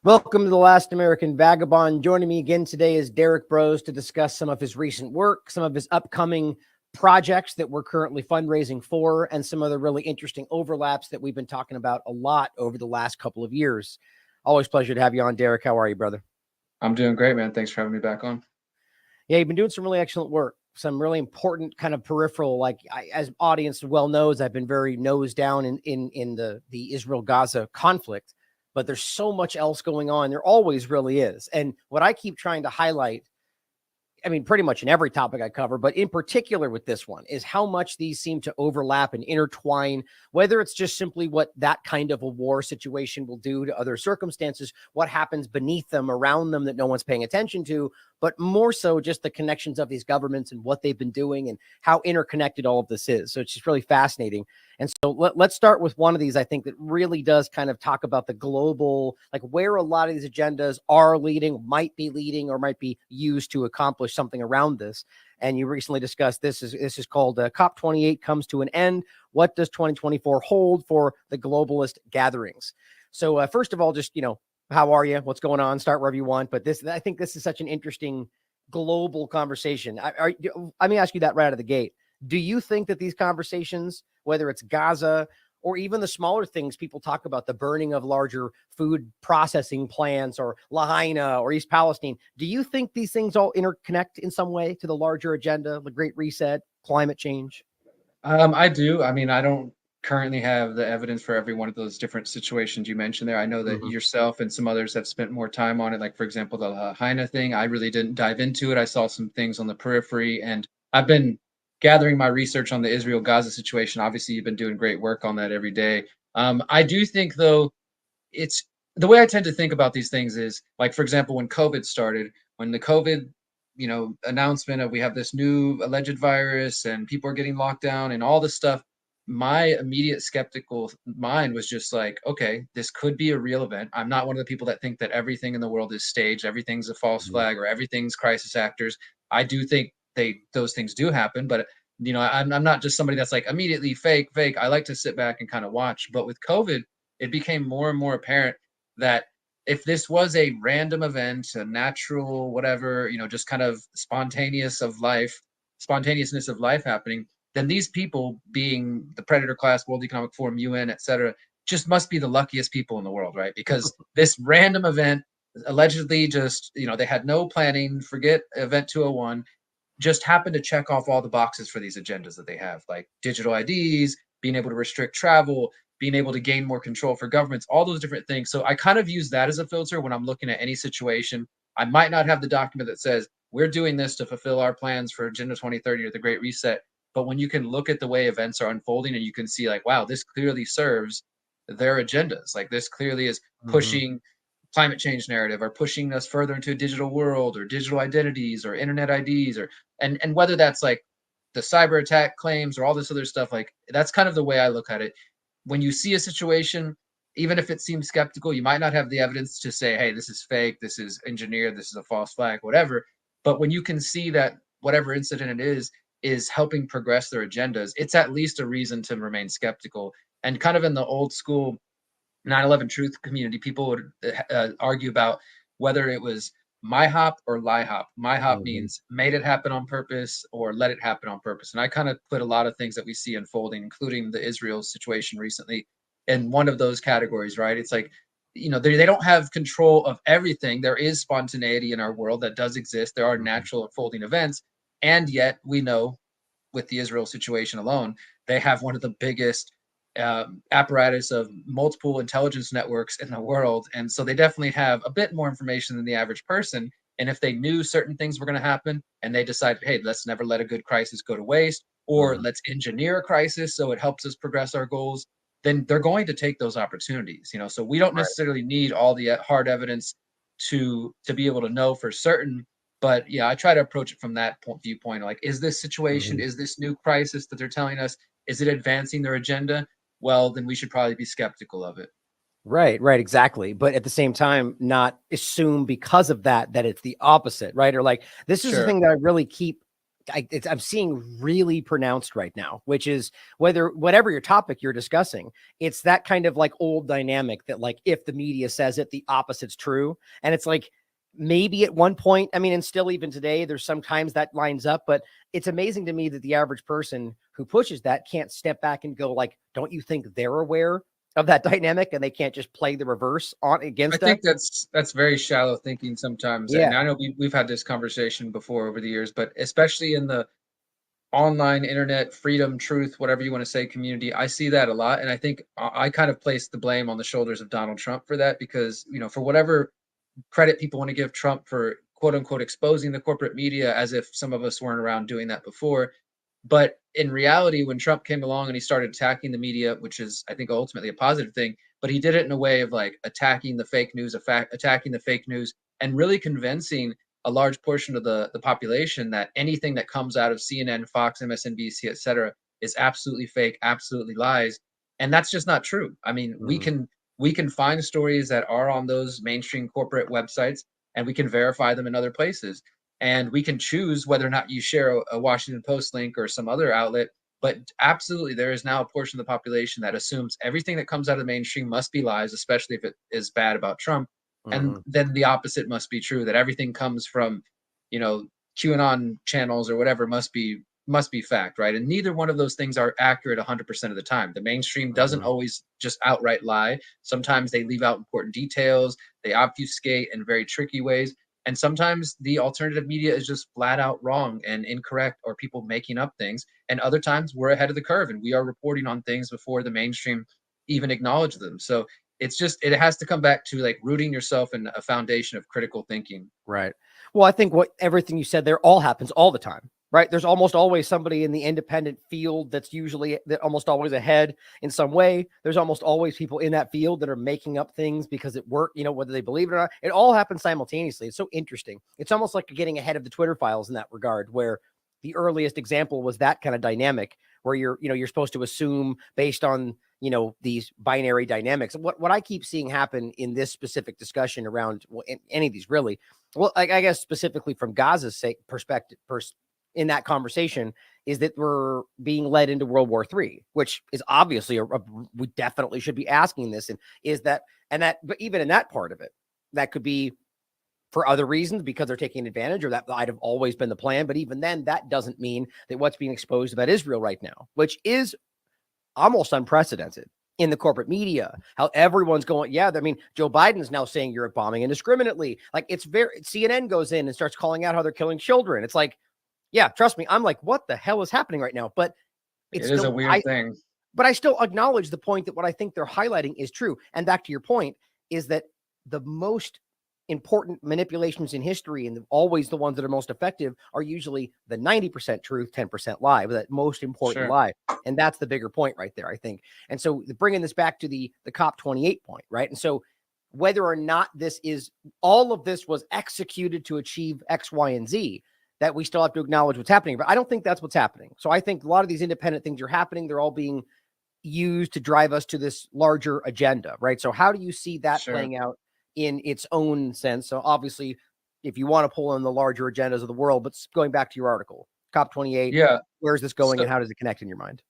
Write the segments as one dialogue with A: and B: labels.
A: Welcome to The Last American Vagabond. Joining me again today is Derrick Broze to discuss some of his recent work, some of his upcoming projects that we're currently fundraising for, and some other really interesting overlaps that we've been talking about a lot over the last couple of years. Always pleasure to have you on, Derrick. How are you, brother?
B: I'm doing great, man. Thanks for having me back on.
A: Yeah, you've been doing some really excellent work, some really important kind of peripheral, as audience well knows, I've been very nose down in the Israel-Gaza conflict. But there's so much else going on. There always really is. And what I keep trying to highlight, I mean, pretty much in every topic I cover, but in particular with this one, is how much these seem to overlap and intertwine, whether it's just simply what that kind of a war situation will do to other circumstances, what happens beneath them, around them that no one's paying attention to, but more so just the connections of these governments and what they've been doing and how interconnected all of this is. So it's just really fascinating. And so let's start with one of these, I think, that really does kind of talk about the global, like where a lot of these agendas are leading, might be leading, or might be used to accomplish something around this. And you recently discussed this is called COP28 comes to an end. What does 2024 hold for the globalist gatherings? So first of all, just, how are you? What's going on? Start wherever you want. But I think this is such an interesting global conversation. Let me ask you that right out of the gate. Do you think that these conversations, whether it's Gaza or even the smaller things people talk about, the burning of larger food processing plants or Lahaina or East Palestine, do you think these things all interconnect in some way to the larger agenda, the Great Reset, climate change?
B: I do. I mean, I don't currently have the evidence for every one of those different situations you mentioned there. I know that yourself and some others have spent more time on it. Like, for example, the Lahaina thing, I really didn't dive into it. I saw some things on the periphery, and I've been gathering my research on the Israel-Gaza situation. Obviously, you've been doing great work on that every day. I do think, though, it's the way I tend to think about these things is like, for example, when COVID started, when the COVID, announcement of we have this new alleged virus and people are getting locked down and all this stuff, my immediate skeptical mind was just like, okay, this could be a real event. I'm not one of the people that think that everything in the world is staged, everything's a false flag, or everything's crisis actors. I do think those things do happen, but I'm not just somebody that's like immediately fake. I like to sit back and kind of watch. But with COVID, it became more and more apparent that if this was a random event, a natural whatever, just kind of spontaneousness of life happening, then these people, being the predator class, World Economic Forum, UN, etc., just must be the luckiest people in the world, right? Because this random event, allegedly just, they had no planning, forget Event 201, just happened to check off all the boxes for these agendas that they have, like digital IDs, being able to restrict travel, being able to gain more control for governments, all those different things. So I kind of use that as a filter when I'm looking at any situation. I might not have the document that says we're doing this to fulfill our plans for Agenda 2030 or the Great Reset. But when you can look at the way events are unfolding and you can see like, wow, this clearly serves their agendas. Like this clearly is pushing climate change narrative or pushing us further into a digital world or digital identities or internet IDs and whether that's like the cyber attack claims or all this other stuff, like that's kind of the way I look at it. When you see a situation, even if it seems skeptical, you might not have the evidence to say, hey, this is fake, this is engineered, this is a false flag, whatever. But when you can see that whatever incident it is helping progress their agendas, it's at least a reason to remain skeptical. And kind of in the old school 9/11 truth community, people would argue about whether it was MIHOP or LIHOP. MIHOP means made it happen on purpose or let it happen on purpose. And I kind of put a lot of things that we see unfolding, including the Israel situation recently, in one of those categories, right? It's like, they don't have control of everything. There is spontaneity in our world that does exist. There are natural unfolding events. And yet we know with the Israel situation alone, they have one of the biggest apparatus of multiple intelligence networks in the world. And so they definitely have a bit more information than the average person. And if they knew certain things were going to happen and they decided, hey, let's never let a good crisis go to waste, or let's engineer a crisis so it helps us progress our goals, then they're going to take those opportunities. So we don't necessarily need all the hard evidence to be able to know for certain. But yeah, I try to approach it from that viewpoint. Like, is this situation, is this new crisis that they're telling us, is it advancing their agenda? Well, then we should probably be skeptical of it.
A: Right, exactly. But at the same time, not assume because of that it's the opposite, right? Or like, this is the thing that I really keep I'm seeing really pronounced right now, which is whatever your topic you're discussing, it's that kind of like old dynamic that like if the media says it, the opposite's true. And it's like maybe at one point, I mean, and still even today, there's sometimes that lines up, but it's amazing to me that the average person who pushes that can't step back and go like, don't you think they're aware of that dynamic and they can't just play the reverse on
B: I
A: against
B: think
A: us?
B: that's very shallow thinking sometimes. And
A: Yeah.
B: I know we've had this conversation before over the years, but especially in the online internet freedom, truth, whatever you want to say, community, I see that a lot. And I think I kind of place the blame on the shoulders of Donald Trump for that, because, you know, for whatever credit people want to give Trump for quote unquote exposing the corporate media, as if some of us weren't around doing that before. But in reality, when Trump came along and he started attacking the media, which is, I think, ultimately a positive thing, but he did it in a way of like attacking the fake news, attacking the fake news, and really convincing a large portion of the population that anything that comes out of CNN, Fox, MSNBC, et cetera, is absolutely fake, absolutely lies. And that's just not true. I mean,
A: Mm.
B: we can find stories that are on those mainstream corporate websites, and we can verify them in other places. And we can choose whether or not you share a Washington Post link or some other outlet. But absolutely, there is now a portion of the population that assumes everything that comes out of the mainstream must be lies, especially if it is bad about Trump. And
A: Mhm.
B: then the opposite must be true, that everything comes from, you know, QAnon channels or whatever must be fact, right? And neither one of those things are accurate 100% of the time. The mainstream doesn't
A: Mhm.
B: always just outright lie. Sometimes they leave out important details, they obfuscate in very tricky ways. And sometimes the alternative media is just flat out wrong and incorrect, or people making up things. And other times we're ahead of the curve and we are reporting on things before the mainstream even acknowledge them. So it's just, it has to come back to like rooting yourself in a foundation of critical thinking.
A: Right. Well, I think what everything you said there all happens all the time, right? There's almost always somebody in the independent field that's usually that almost always ahead in some way. There's almost always people in that field that are making up things because it worked, you know, whether they believe it or not. It all happens simultaneously. It's so interesting. It's almost like getting ahead of the Twitter files in that regard, where the earliest example was that kind of dynamic where you're supposed to assume based on, these binary dynamics. What I keep seeing happen in this specific discussion around in any of these really, well, I guess specifically from Gaza's perspective, in that conversation, is that we're being led into World War III, which is obviously we definitely should be asking this, and is that but even in that part of it, that could be for other reasons because they're taking advantage, or that might have always been the plan. But even then, that doesn't mean that what's being exposed about Israel right now, which is almost unprecedented in the corporate media, how everyone's going, yeah, I mean, Joe Biden's now saying you're bombing indiscriminately. Like CNN goes in and starts calling out how they're killing children. It's like, yeah, trust me. I'm like, what the hell is happening right now? But it's
B: It is a
A: still,
B: weird thing.
A: but I still acknowledge the point that what I think they're highlighting is true. And back to your point is that the most important manipulations in history, and always the ones that are most effective, are usually the 90% truth, 10% lie, but that most important
B: Sure.
A: lie. And that's the bigger point right there, I think. And so bringing this back to the COP28 point, right? And so whether or not all of this was executed to achieve X, Y, and Z, that we still have to acknowledge what's happening. But I don't think that's what's happening. So I think a lot of these independent things are happening. They're all being used to drive us to this larger agenda, right? So how do you see that
B: Sure.
A: playing out in its own sense? So obviously, if you want to pull in the larger agendas of the world, but going back to your article, COP28,
B: Yeah.
A: where's this going
B: So
A: and how does it connect in your mind?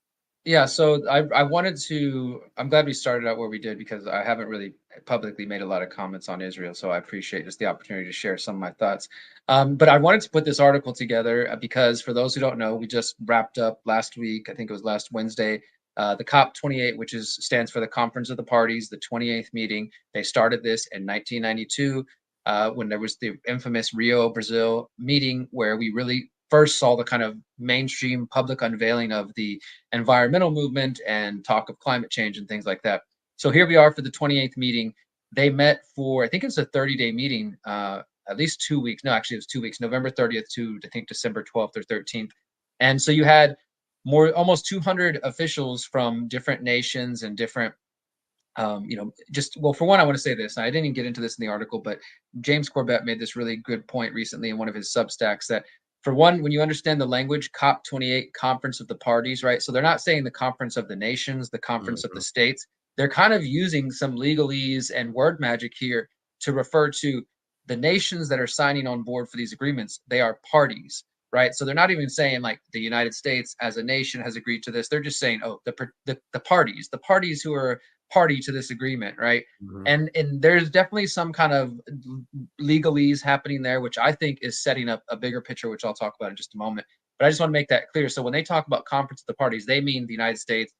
B: yeah, so I wanted to, I'm glad we started out where we did, because I haven't really publicly made a lot of comments on Israel. So I appreciate just the opportunity to share some of my thoughts. But I wanted to put this article together because for those who don't know, we just wrapped up last week, I think it was last Wednesday, the COP28, which stands for the Conference of the Parties, the 28th meeting. They started this in 1992 when there was the infamous Rio, Brazil meeting, where we really first saw the kind of mainstream public unveiling of the environmental movement and talk of climate change and things like that. So here we are for the 28th meeting. They met for, I think it's a 30-day meeting, at least 2 weeks. No, actually, it was 2 weeks, November 30th to, I think, December 12th or 13th. And so you had almost 200 officials from different nations and different just, well, for one, I want to say this. I didn't even get into this in the article, but James Corbett made this really good point recently in one of his Substacks that, for one, when you understand the language, COP28, Conference of the Parties, right? So they're not saying the Conference of the Nations, the Conference of the
A: Mhm.
B: States. They're kind of using some legalese and word magic here to refer to the nations that are signing on board for these agreements. They are parties, right? So they're not even saying like the United States as a nation has agreed to this. They're just saying, oh, the parties who are party to this agreement, right?
A: Mhm.
B: And there's definitely some kind of legalese happening there, which I think is setting up a bigger picture, which I'll talk about in just a moment. But I just want to make that clear. So when they talk about conference of the parties, they mean the United States,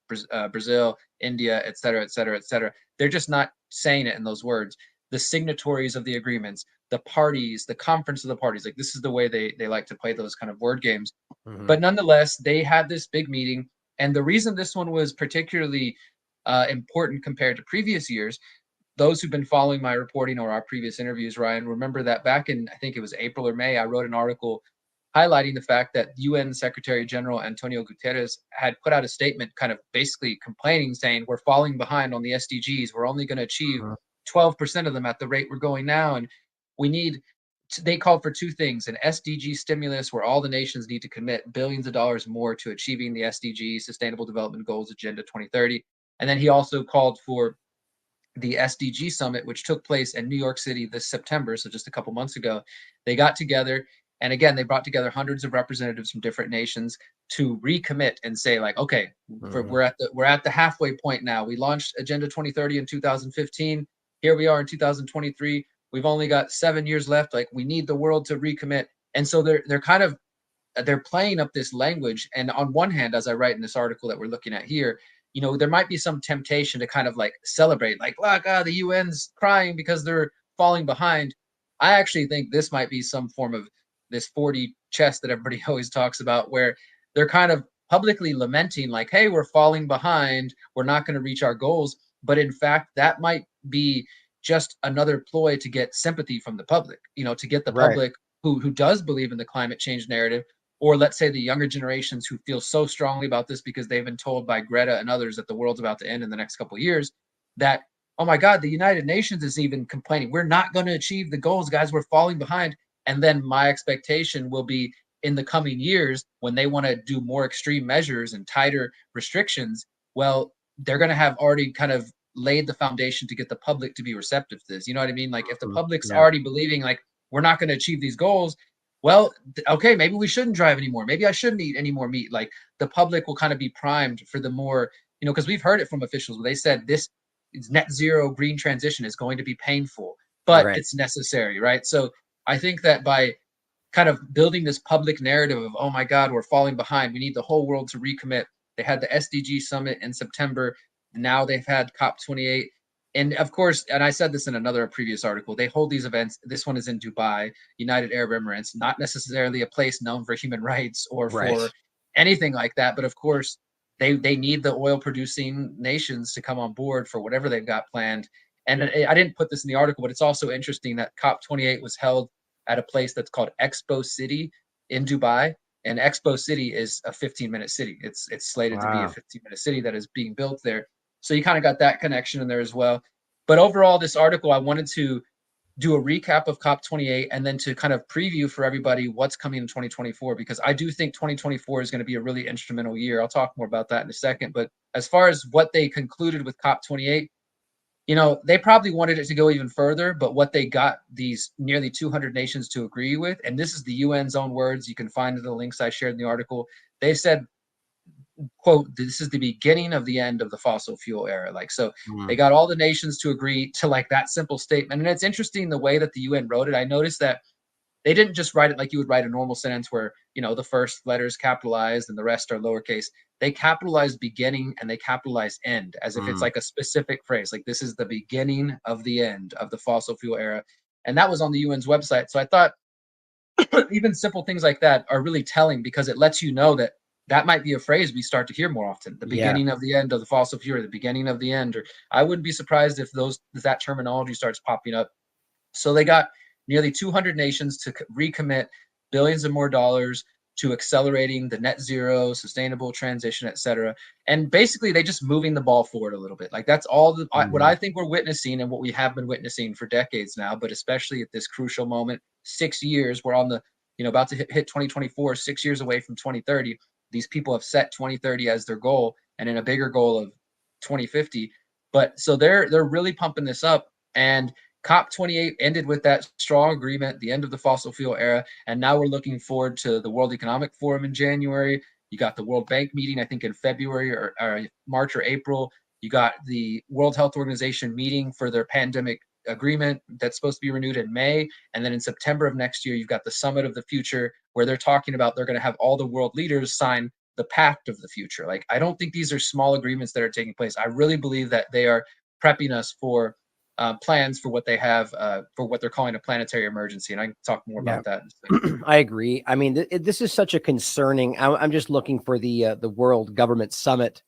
B: Brazil, India, et cetera, et cetera, et cetera. They're just not saying it in those words. The signatories of the agreements, the parties, the conference of the parties, like this is the way they like to play those kind of word games.
A: Mhm.
B: But nonetheless, they had this big meeting. And the reason this one was particularly important compared to previous years, those who've been following my reporting or our previous interviews, Ryan, remember that back in, I think it was April or May, I wrote an article highlighting the fact that UN Secretary General Antonio Guterres had put out a statement kind of basically complaining, saying we're falling behind on the SDGs. We're only going to achieve
A: Mhm.
B: 12% of them at the rate we're going now. And we need, they called for two things: an SDG stimulus where all the nations need to commit billions of dollars more to achieving the SDG Sustainable Development Goals Agenda 2030. And then he also called for the SDG summit, which took place in New York City this September, so just a couple months ago. They got together, and again, they brought together hundreds of representatives from different nations to recommit and say, like, okay,
A: Mhm.
B: we're at the halfway point now. We launched Agenda 2030 in 2015. Here we are in 2023. We've only got 7 years left. Like, we need the world to recommit. And so they're kind of they're playing up this language. And on one hand, as I write in this article that we're looking at here, you know, there might be some temptation to kind of like celebrate, like, look, the UN's crying because they're falling behind. I actually think this might be some form of this 40 chess that everybody always talks about, where they're kind of publicly lamenting, like, hey, we're falling behind, we're not going to reach our goals. But in fact, that might be just another ploy to get sympathy from the public, you know, to get the
A: Right.
B: public who does believe in the climate change narrative, or let's say the younger generations who feel so strongly about this because they've been told by Greta and others that the world's about to end in the next couple of years, that, oh my God, the United Nations is even complaining, we're not going to achieve the goals, guys, we're falling behind. And then my expectation will be in the coming years, when they want to do more extreme measures and tighter restrictions, well, they're going to have already kind of laid the foundation to get the public to be receptive to this. You know what I mean? Like, if the
A: Mhm.
B: public's
A: Yeah.
B: already believing like we're not going to achieve these goals, well, okay, maybe we shouldn't drive anymore. Maybe I shouldn't eat any more meat. Like, the public will kind of be primed for the more, you know, because we've heard it from officials where they said this net zero green transition is going to be painful, but
A: Right.
B: it's necessary, right? So I think that by kind of building this public narrative of, oh my God, we're falling behind, we need the whole world to recommit. They had the SDG summit in September. Now they've had COP28. And of course, and I said this in another previous article, they hold these events. This one is in Dubai, United Arab Emirates, not necessarily a place known for human rights or
A: Right.
B: for anything like that. But of course, they need the oil producing nations to come on board for whatever they've got planned. And I didn't put this in the article, but it's also interesting that COP28 was held at a place that's called Expo City in Dubai. And Expo City is a 15-minute city. It's slated to be a
A: Wow.
B: 15-minute city that is being built there. So you kind of got that connection in there as well. But overall, this article, I wanted to do a recap of COP28 and then to kind of preview for everybody what's coming in 2024, because I do think 2024 is going to be a really instrumental year. I'll talk more about that in a second. But as far as what they concluded with COP28, you know, they probably wanted it to go even further, but what they got these nearly 200 nations to agree with, and this is the UN's own words, you can find the links I shared in the article. They said, quote, this is the beginning of the end of the fossil fuel era. Like, so they
A: Mhm.
B: got all the nations to agree to like that simple statement. And it's interesting the way that the UN wrote it. I noticed that they didn't just write it like you would write a normal sentence where, you know, the first letter is capitalized and the rest are lowercase. They capitalized beginning and they capitalized end, as if it's
A: Mm.
B: like a specific phrase, like this is the beginning of the end of the fossil fuel era. And that was on the UN's website. So I thought even simple things like that are really telling, because it lets you know that that might be a phrase we start to hear more often: the
A: Yeah.
B: beginning of the end of the fossil fuel, the beginning of the end. Or I wouldn't be surprised if that terminology starts popping up. So they got nearly 200 nations to recommit billions of more dollars to accelerating the net zero, sustainable transition, et cetera. And basically, they just moving the ball forward a little bit. Like, that's all what
A: Mhm.
B: I think we're witnessing and what we have been witnessing for decades now, but especially at this crucial moment, 6 years, we're on the, you know, about to hit 2024, 6 years away from 2030. These people have set 2030 as their goal and in a bigger goal of 2050. But so they're really pumping this up. And COP28 ended with that strong agreement, the end of the fossil fuel era, and now we're looking forward to the World Economic Forum in January. You got the World Bank meeting, I think, in February or March or April. You got the World Health Organization meeting for their pandemic agreement that's supposed to be renewed in May. And then in September of next year, you've got the Summit of the Future, where they're talking about they're going to have all the world leaders sign the Pact of the Future. Like, I don't think these are small agreements that are taking place. I really believe that they are prepping us for plans for what they have, for what they're calling a planetary emergency. And I can talk more about that in a second.
A: I agree. I mean, this is such a concerning. I'm just looking for the World Government Summit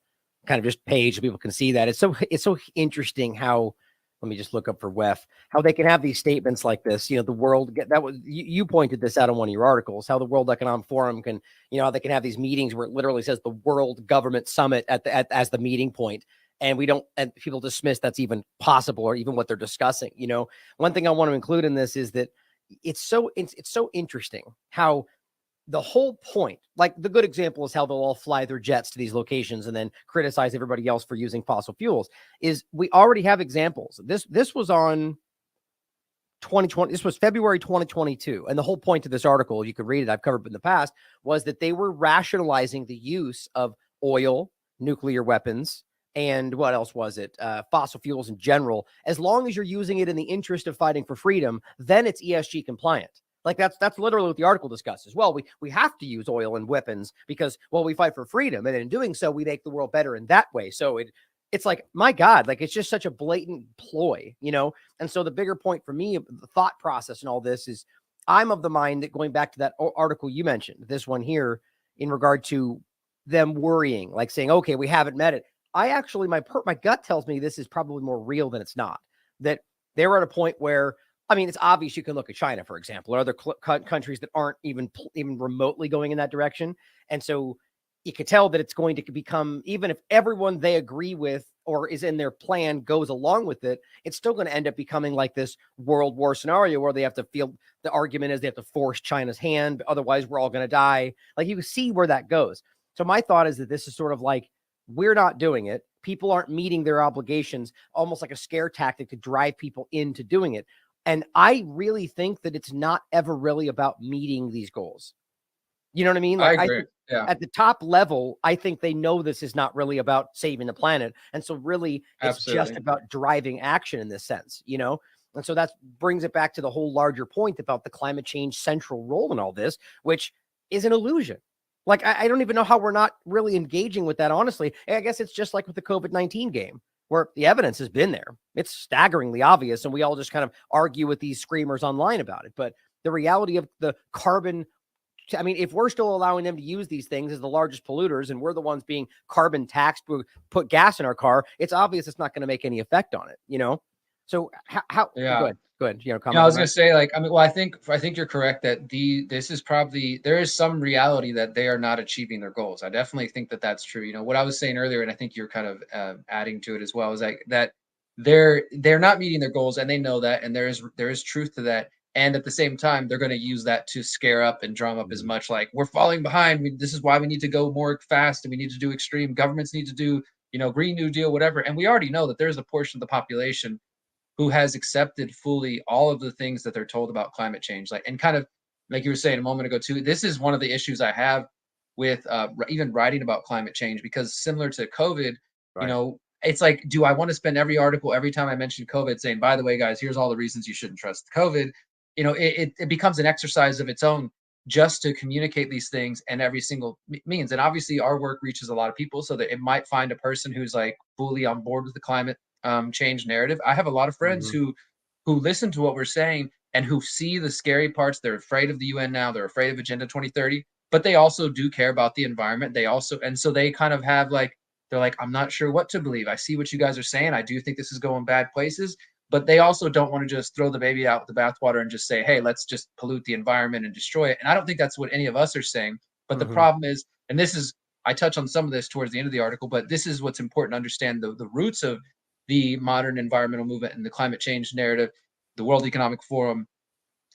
A: kind of just page so people can see that. It's so interesting how. Let me just look up for WEF, how they can have these statements like this. You know, the world, that was, you pointed this out in one of your articles, how the World Economic Forum can, you know, they can have these meetings where it literally says the World Government Summit as the meeting point. And and people dismiss that's even possible or even what they're discussing. You know, one thing I want to include in this is that it's so interesting how the whole point, like the good example is how they'll all fly their jets to these locations and then criticize everybody else for using fossil fuels, is we already have examples. This was on 2020. This was February 2022. And the whole point of this article, you could read it, I've covered in the past, was that they were rationalizing the use of oil, nuclear weapons, and what else was it? Fossil fuels in general. As long as you're using it in the interest of fighting for freedom, then it's ESG compliant. Like that's literally what the article discusses. Well, we have to use oil and weapons because, well, we fight for freedom. And in doing so, we make the world better in that way. So it's like, my God, like it's just such a blatant ploy, you know? And so the bigger point for me, the thought process and all this is I'm of the mind that going back to that article you mentioned, this one here, in regard to them worrying, like saying, okay, we haven't met it. I actually, my gut tells me this is probably more real than it's not, that they were at a point where, I mean, it's obvious you can look at China, for example, or other countries that aren't even remotely going in that direction. And so you could tell that it's going to become, even if everyone they agree with or is in their plan goes along with it, it's still going to end up becoming like this world war scenario where they have to feel, the argument is they have to force China's hand. Otherwise, we're all going to die. Like, you can see where that goes. So my thought is that this is sort of like, we're not doing it. People aren't meeting their obligations, almost like a scare tactic to drive people into doing it. And I really think that it's not ever really about meeting these goals. You know what I mean? Like,
B: I agree.
A: At the top level, I think they know this is not really about saving the planet. And so really it's just about driving action in this sense, you know? And so that brings it back to the whole larger point about the climate change central role in all this, which is an illusion. Like, I don't even know how we're not really engaging with that, honestly. I guess it's just like with the COVID-19 game, where the evidence has been there. It's staggeringly obvious, and we all just kind of argue with these screamers online about it. But the reality of the carbon, I mean, if we're still allowing them to use these things as the largest polluters and we're the ones being carbon taxed to put gas in our car, it's obvious it's not going to make any effect on it, you know? So how
B: yeah.
A: Go ahead. You know,
B: I was going to say, like, I mean, well, I think you're correct that this is probably, there is some reality that they are not achieving their goals. I definitely think that that's true. You know, what I was saying earlier, and I think you're kind of adding to it as well, is like that they're not meeting their goals and they know that, and there is truth to that. And at the same time, they're going to use that to scare up and drum up as much like, we're falling behind. This is why we need to go more fast and we need to do extreme. Governments need to do, you know, Green New Deal, whatever. And we already know that there's a portion of the population who has accepted fully all of the things that they're told about climate change. Like, and kind of like you were saying a moment ago too, this is one of the issues I have with even writing about climate change, because similar to COVID, you know, it's like, do I want to spend every article every time I mention COVID saying, by the way, guys, here's all the reasons you shouldn't trust COVID? You know, it becomes an exercise of its own just to communicate these things and every single means. And obviously our work reaches a lot of people, so that it might find a person who's like fully on board with the climate change narrative. I have a lot of friends who listen to what we're saying and who see the scary parts. They're afraid of the UN now. They're afraid of Agenda 2030, but they also do care about the environment. They also, and so they kind of have like, they're like, I'm not sure what to believe. I see what you guys are saying. I do think this is going bad places, but they also don't want to just throw the baby out with the bathwater and just say, hey, let's just pollute the environment and destroy it. And I don't think that's what any of us are saying. But the problem is, and this is, I touch on some of this towards the end of the article, but this is what's important to understand the roots of the modern environmental movement and the climate change narrative, the World Economic Forum,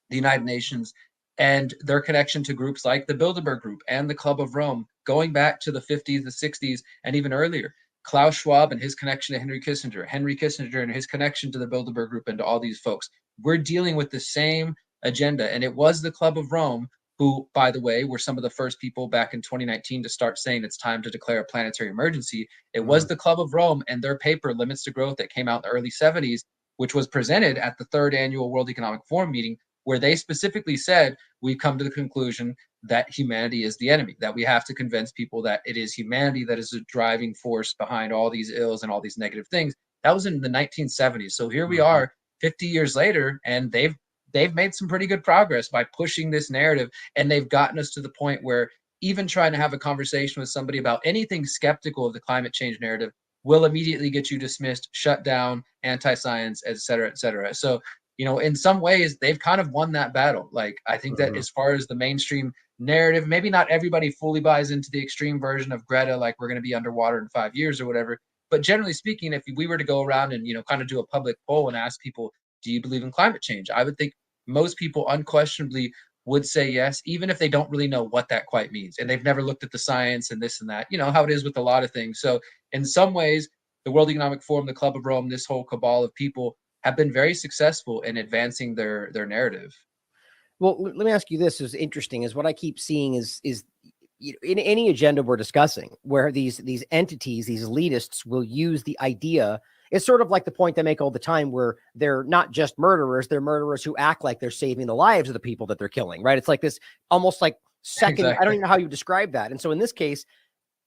B: the United Nations, and their connection to groups like the Bilderberg Group and the Club of Rome, going back to the 50s, the 60s, and even earlier. Klaus Schwab and his connection to Henry Kissinger and his connection to the Bilderberg Group and to all these folks. We're dealing with the same agenda. And it was the Club of Rome who, by the way, were some of the first people back in 2019 to start saying it's time to declare a planetary emergency. It was the Club of Rome and their paper, Limits to Growth, that came out in the early 70s, which was presented at the third annual World Economic Forum meeting, where they specifically said, we've come to the conclusion that humanity is the enemy, that we have to convince people that it is humanity that is the driving force behind all these ills and all these negative things. That was in the 1970s. So here we are 50 years later, and they've made some pretty good progress by pushing this narrative, and they've gotten us to the point where even trying to have a conversation with somebody about anything skeptical of the climate change narrative will immediately get you dismissed, shut down, anti-science, et cetera, et cetera. So, you know, in some ways, they've kind of won that battle. Like, I think that as far as the mainstream narrative, maybe not everybody fully buys into the extreme version of Greta, like we're going to be underwater in 5 years or whatever. But generally speaking, if we were to go around and, you know, kind of do a public poll and ask people, do you believe in climate change? I would think most people unquestionably would say yes, even if they don't really know what that quite means. And they've never looked at the science and this and that, you know, how it is with a lot of things. So in some ways, the World Economic Forum, the Club of Rome, this whole cabal of people have been very successful in advancing their narrative.
A: Well, let me ask you this. Is interesting is what I keep seeing is you know, in any agenda we're discussing where these entities, these elitists will use the idea. It's sort of like the point they make all the time where they're not just murderers, they're murderers who act like they're saving the lives of the people that they're killing, right? It's like this almost like second,
B: Exactly.
A: I don't even know how you describe that. And so in this case,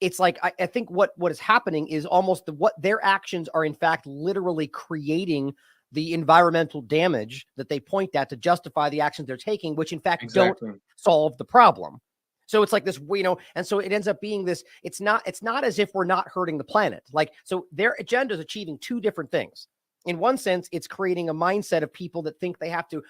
A: it's like, I think what is happening is almost what their actions are in fact literally creating the environmental damage that they point at to justify the actions they're taking, which in fact don't solve the problem. So it's like this, you know, and so it ends up being this, it's not as if we're not hurting the planet. Like, so their agenda is achieving two different things. In one sense, it's creating a mindset of people that think they have to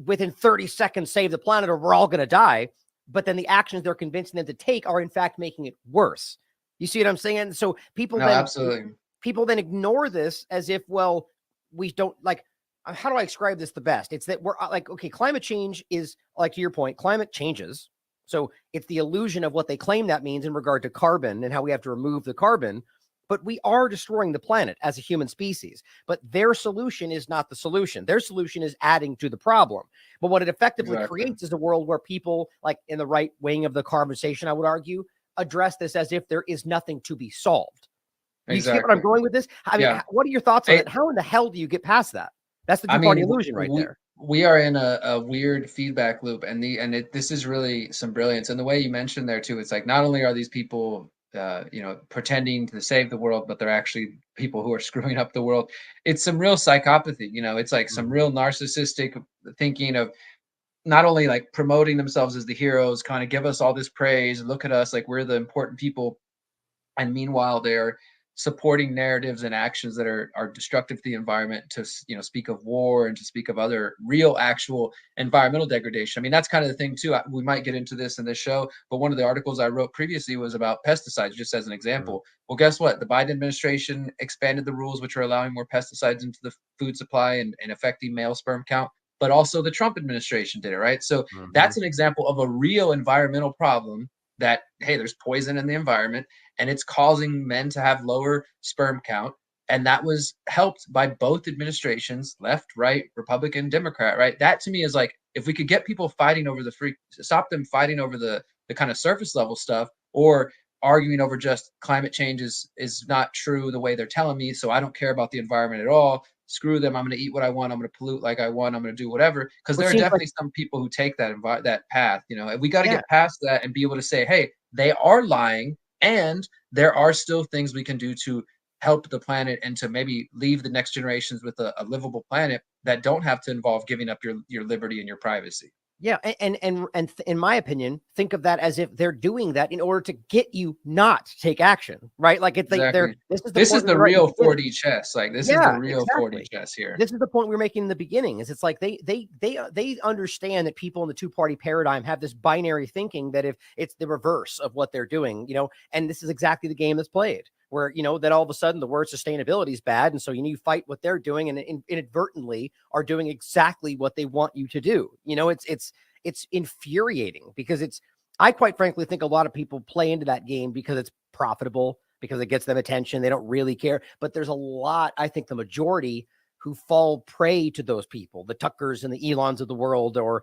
A: within 30 seconds, save the planet or we're all going to die. But then the actions they're convincing them to take are in fact making it worse. You see what I'm saying? And so people then ignore this as if, well, we don't like, how do I describe this the best? It's that we're like, okay, climate change is like, to your point, climate changes. So it's the illusion of what they claim that means in regard to carbon and how we have to remove the carbon, but we are destroying the planet as a human species. But their solution is not the solution. Their solution is adding to the problem. But what it effectively creates is a world where people, like in the right wing of the conversation, I would argue, address this as if there is nothing to be solved. You see what I'm going with this? I mean, what are your thoughts on it? How in the hell do you get past that? That's the two-party illusion right there.
B: We are in a weird feedback loop, and this is really some brilliance. And the way you mentioned there too, it's like not only are these people, you know, pretending to save the world, but they're actually people who are screwing up the world. It's some real psychopathy, you know. It's like some real narcissistic thinking of not only like promoting themselves as the heroes, kind of give us all this praise, look at us like we're the important people, and meanwhile they're supporting narratives and actions that are destructive to the environment, to, you know, speak of war and to speak of other real actual environmental degradation. I mean, that's kind of the thing too. We might get into this in this show, but one of the articles I wrote previously was about pesticides, just as an example. Well, guess what? The Biden administration expanded the rules, which are allowing more pesticides into the food supply and affecting male sperm count, but also the Trump administration did it, right? So that's an example of a real environmental problem that, hey, there's poison in the environment and it's causing men to have lower sperm count. And that was helped by both administrations, left, right, Republican, Democrat, right? That to me is like, if we could get people fighting over stop them fighting over the kind of surface level stuff, or arguing over just climate change is not true the way they're telling me, so I don't care about the environment at all. Screw them. I'm going to eat what I want. I'm going to pollute like I want. I'm going to do whatever. Because there are definitely some people who take that path, you know, and we got to get past that and be able to say, hey, they are lying. And there are still things we can do to help the planet and to maybe leave the next generations with a livable planet that don't have to involve giving up your liberty and your privacy.
A: Yeah, and in my opinion, think of that as if they're doing that in order to get you not to take action, right? Like if this is
B: the real 4D chess. Like this is the real 4D chess here.
A: This is the point we were making in the beginning. Is it's like they understand that people in the two-party paradigm have this binary thinking that if it's the reverse of what they're doing, you know, and this is exactly the game that's played. Where, you know, that all of a sudden the word sustainability is bad. And so you fight what they're doing and inadvertently are doing exactly what they want you to do. You know, it's infuriating because I quite frankly think a lot of people play into that game because it's profitable, because it gets them attention. They don't really care. But there's a lot, I think the majority who fall prey to those people, the Tuckers and the Elons of the world, or,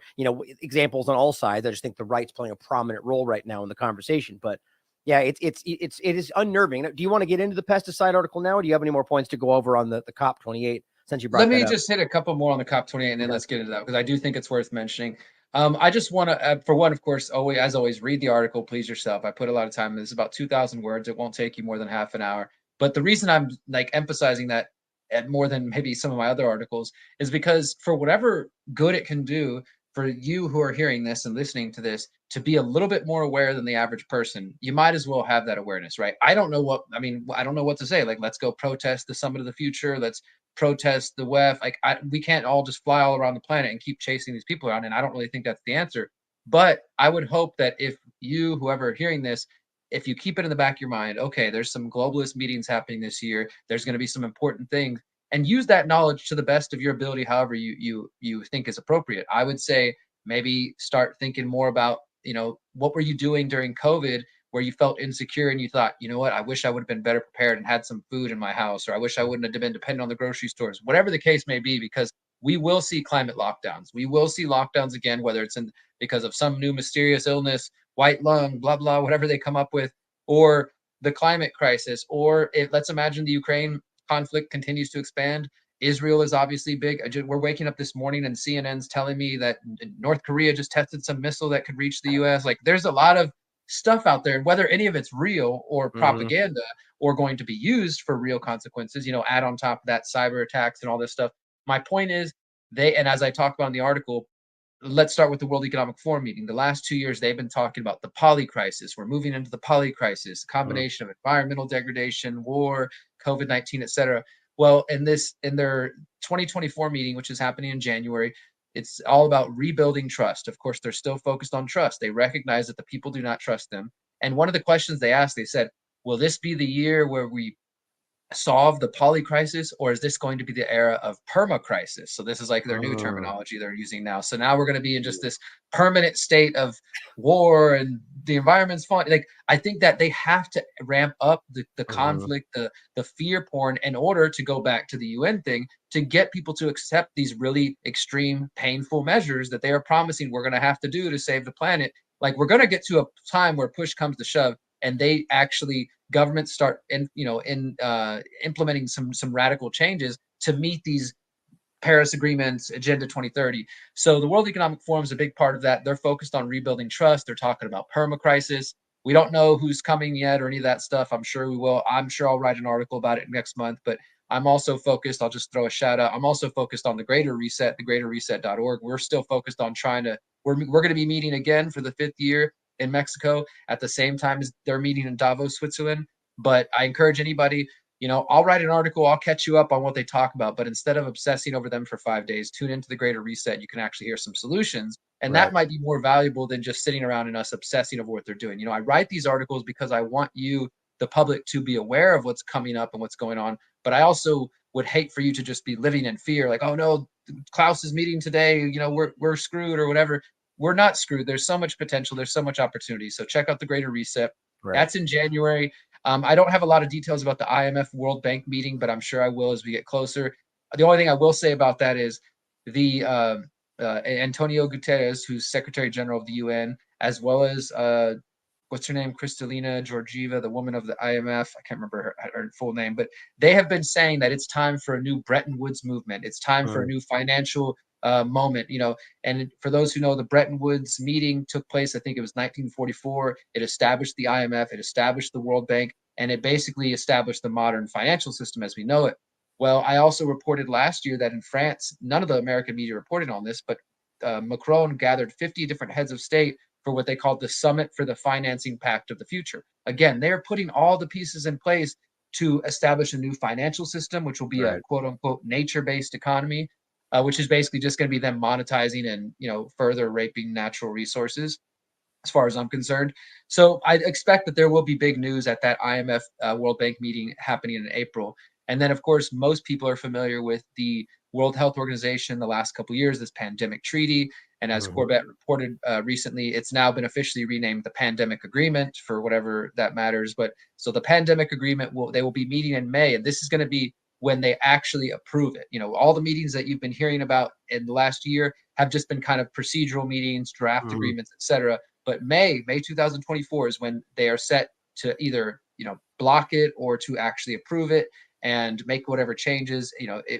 A: examples on all sides. I just think the right's playing a prominent role right now in the conversation. But yeah, it is unnerving. Do you want to get into the pesticide article now, or do you have any more points to go over on the COP28 since you brought
B: Let
A: that
B: me
A: up?
B: just hit a couple more on the COP28 and then let's get into that because I do think it's worth mentioning. I just want to, for one, of course, as always, read the article, please yourself. I put a lot of time in this, about 2,000 words. It won't take you more than half an hour. But the reason I'm like emphasizing that at more than maybe some of my other articles is because for whatever good it can do for you who are hearing this and listening to this to be a little bit more aware than the average person, you might as well have that awareness, right? I don't know what to say. Like, let's go protest the summit of the future. Let's protest the WEF. Like, we can't all just fly all around the planet and keep chasing these people around. And I don't really think that's the answer. But I would hope that if you, whoever hearing this, if you keep it in the back of your mind, okay, there's some globalist meetings happening this year. There's going to be some important things, and use that knowledge to the best of your ability, however you think is appropriate. I would say maybe start thinking more about, what were you doing during COVID where you felt insecure and you thought, you know what, I wish I would have been better prepared and had some food in my house, or I wish I wouldn't have been dependent on the grocery stores, whatever the case may be, because we will see climate lockdowns. We will see lockdowns again, whether it's because of some new mysterious illness, white lung, blah, blah, whatever they come up with, or the climate crisis, or let's imagine the Ukraine conflict continues to expand. Israel is obviously big. We're waking up this morning and CNN's telling me that North Korea just tested some missile that could reach the US. Like, there's a lot of stuff out there, and whether any of it's real or propaganda or going to be used for real consequences, add on top of that cyber attacks and all this stuff. My point is, and as I talk about in the article, let's start with the World Economic Forum meeting. The last 2 years, they've been talking about the polycrisis. We're moving into the polycrisis, a combination of environmental degradation, war, COVID-19, et cetera. Well, in their 2024 meeting, which is happening in January, it's all about rebuilding trust. Of course, they're still focused on trust. They recognize that the people do not trust them. And one of the questions they asked, they said, will this be the year where we solve the polycrisis, or is this going to be the era of permacrisis? So this is like their new terminology they're using now. So now we're going to be in just this permanent state of war and the environment's fine. Like, I think that they have to ramp up the conflict, the fear porn, in order to go back to the UN thing, to get people to accept these really extreme, painful measures that they are promising we're going to have to do to save the planet. Like, we're going to get to a time where push comes to shove and they actually, governments start implementing some radical changes to meet these Paris agreements, Agenda 2030. So the World Economic Forum is a big part of that. They're focused on rebuilding trust. They're talking about permacrisis. We don't know who's coming yet or any of that stuff. I'm sure we will. I'm sure I'll write an article about it next month. But I'm also focused, I'll just throw a shout out, I'm also focused on the Greater Reset, thegreaterreset.org. We're still focused on we're going to be meeting again for the 5th year in Mexico at the same time as they're meeting in Davos, Switzerland. But I encourage anybody, I'll write an article, I'll catch you up on what they talk about, but instead of obsessing over them for 5 days, tune into the Greater Reset. You can actually hear some solutions. And that might be more valuable than just sitting around and us obsessing over what they're doing. I write these articles because I want you, the public, to be aware of what's coming up and what's going on. But I also would hate for you to just be living in fear, like, oh no, Klaus is meeting today, we're screwed or whatever. We're not screwed. There's so much potential. There's so much opportunity. So check out the Greater Reset. That's in January. I don't have a lot of details about the IMF World Bank meeting, but I'm sure I will as we get closer. The only thing I will say about that is the Antonio Guterres, who's Secretary General of the UN, as well as what's her name, Kristalina Georgieva, the woman of the IMF. I can't remember her full name, but they have been saying that it's time for a new Bretton Woods movement. It's time for a new financial moment, and for those who know, the Bretton Woods meeting took place, I think it was 1944. It established the IMF, it established the World Bank, and it basically established the modern financial system as we know it. Well, I also reported last year that in France, none of the American media reported on this, but Macron gathered 50 different heads of state for what they called the Summit for the Financing Pact of the Future. Again, they're putting all the pieces in place to establish a new financial system, which will be a quote unquote nature-based economy, which is basically just going to be them monetizing and further raping natural resources, as far as I'm concerned. So I expect that there will be big news at that IMF World Bank meeting happening in April. And then, of course, most people are familiar with the World Health Organization the last couple of years, this pandemic treaty. And as Corbett reported recently, it's now been officially renamed the Pandemic Agreement for whatever that matters. But so the Pandemic Agreement, they will be meeting in May, and this is going to be when they actually approve it. All the meetings that you've been hearing about in the last year have just been kind of procedural meetings, draft agreements, etc. But May 2024 is when they are set to either block it or to actually approve it and make whatever changes.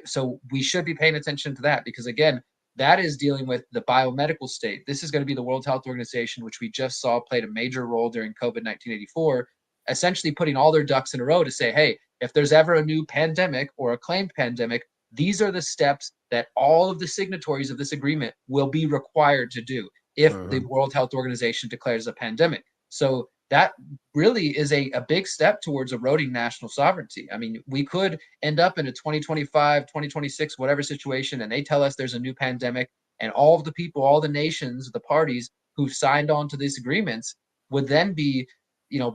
B: So we should be paying attention to that, because again, that is dealing with the biomedical state. This is going to be the World Health Organization, which we just saw played a major role during COVID-1984, essentially putting all their ducks in a row to say, hey, if there's ever a new pandemic or a claimed pandemic, these are the steps that all of the signatories of this agreement will be required to do if the World Health Organization declares a pandemic. So that really is a big step towards eroding national sovereignty. I mean, we could end up in a 2025, 2026, whatever situation, and they tell us there's a new pandemic, and all of the people, all the nations, the parties who've signed on to these agreements would then be,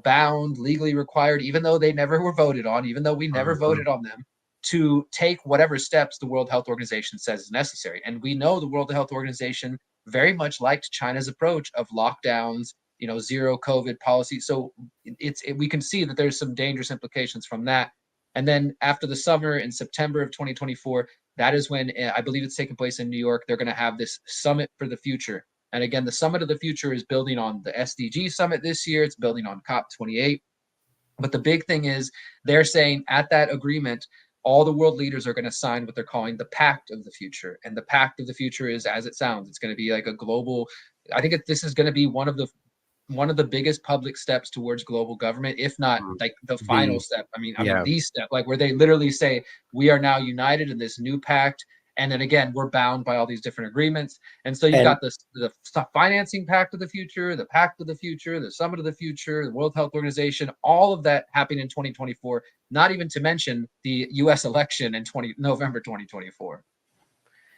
B: bound, legally required, even though they never were voted on, even though we never voted on them, to take whatever steps the World Health Organization says is necessary. And we know the World Health Organization very much liked China's approach of lockdowns, zero COVID policy. So we can see that there's some dangerous implications from that. And then after the summer, in September of 2024, that is when I believe it's taking place in New York. They're going to have this Summit for the Future. And again, the Summit of the Future is building on the SDG Summit this year. It's building on COP28. But the big thing is they're saying at that agreement, all the world leaders are going to sign what they're calling the Pact of the Future. And the Pact of the Future is, as it sounds, it's going to be like a global, I think this is going to be one of the biggest public steps towards global government, if not like the final step. I mean, the step, like where they literally say, we are now united in this new pact. And then again, we're bound by all these different agreements. And so you've got the financing pact of the future, the pact of the future, the summit of the future, the World Health Organization, all of that happening in 2024, not even to mention the US election in November 2024.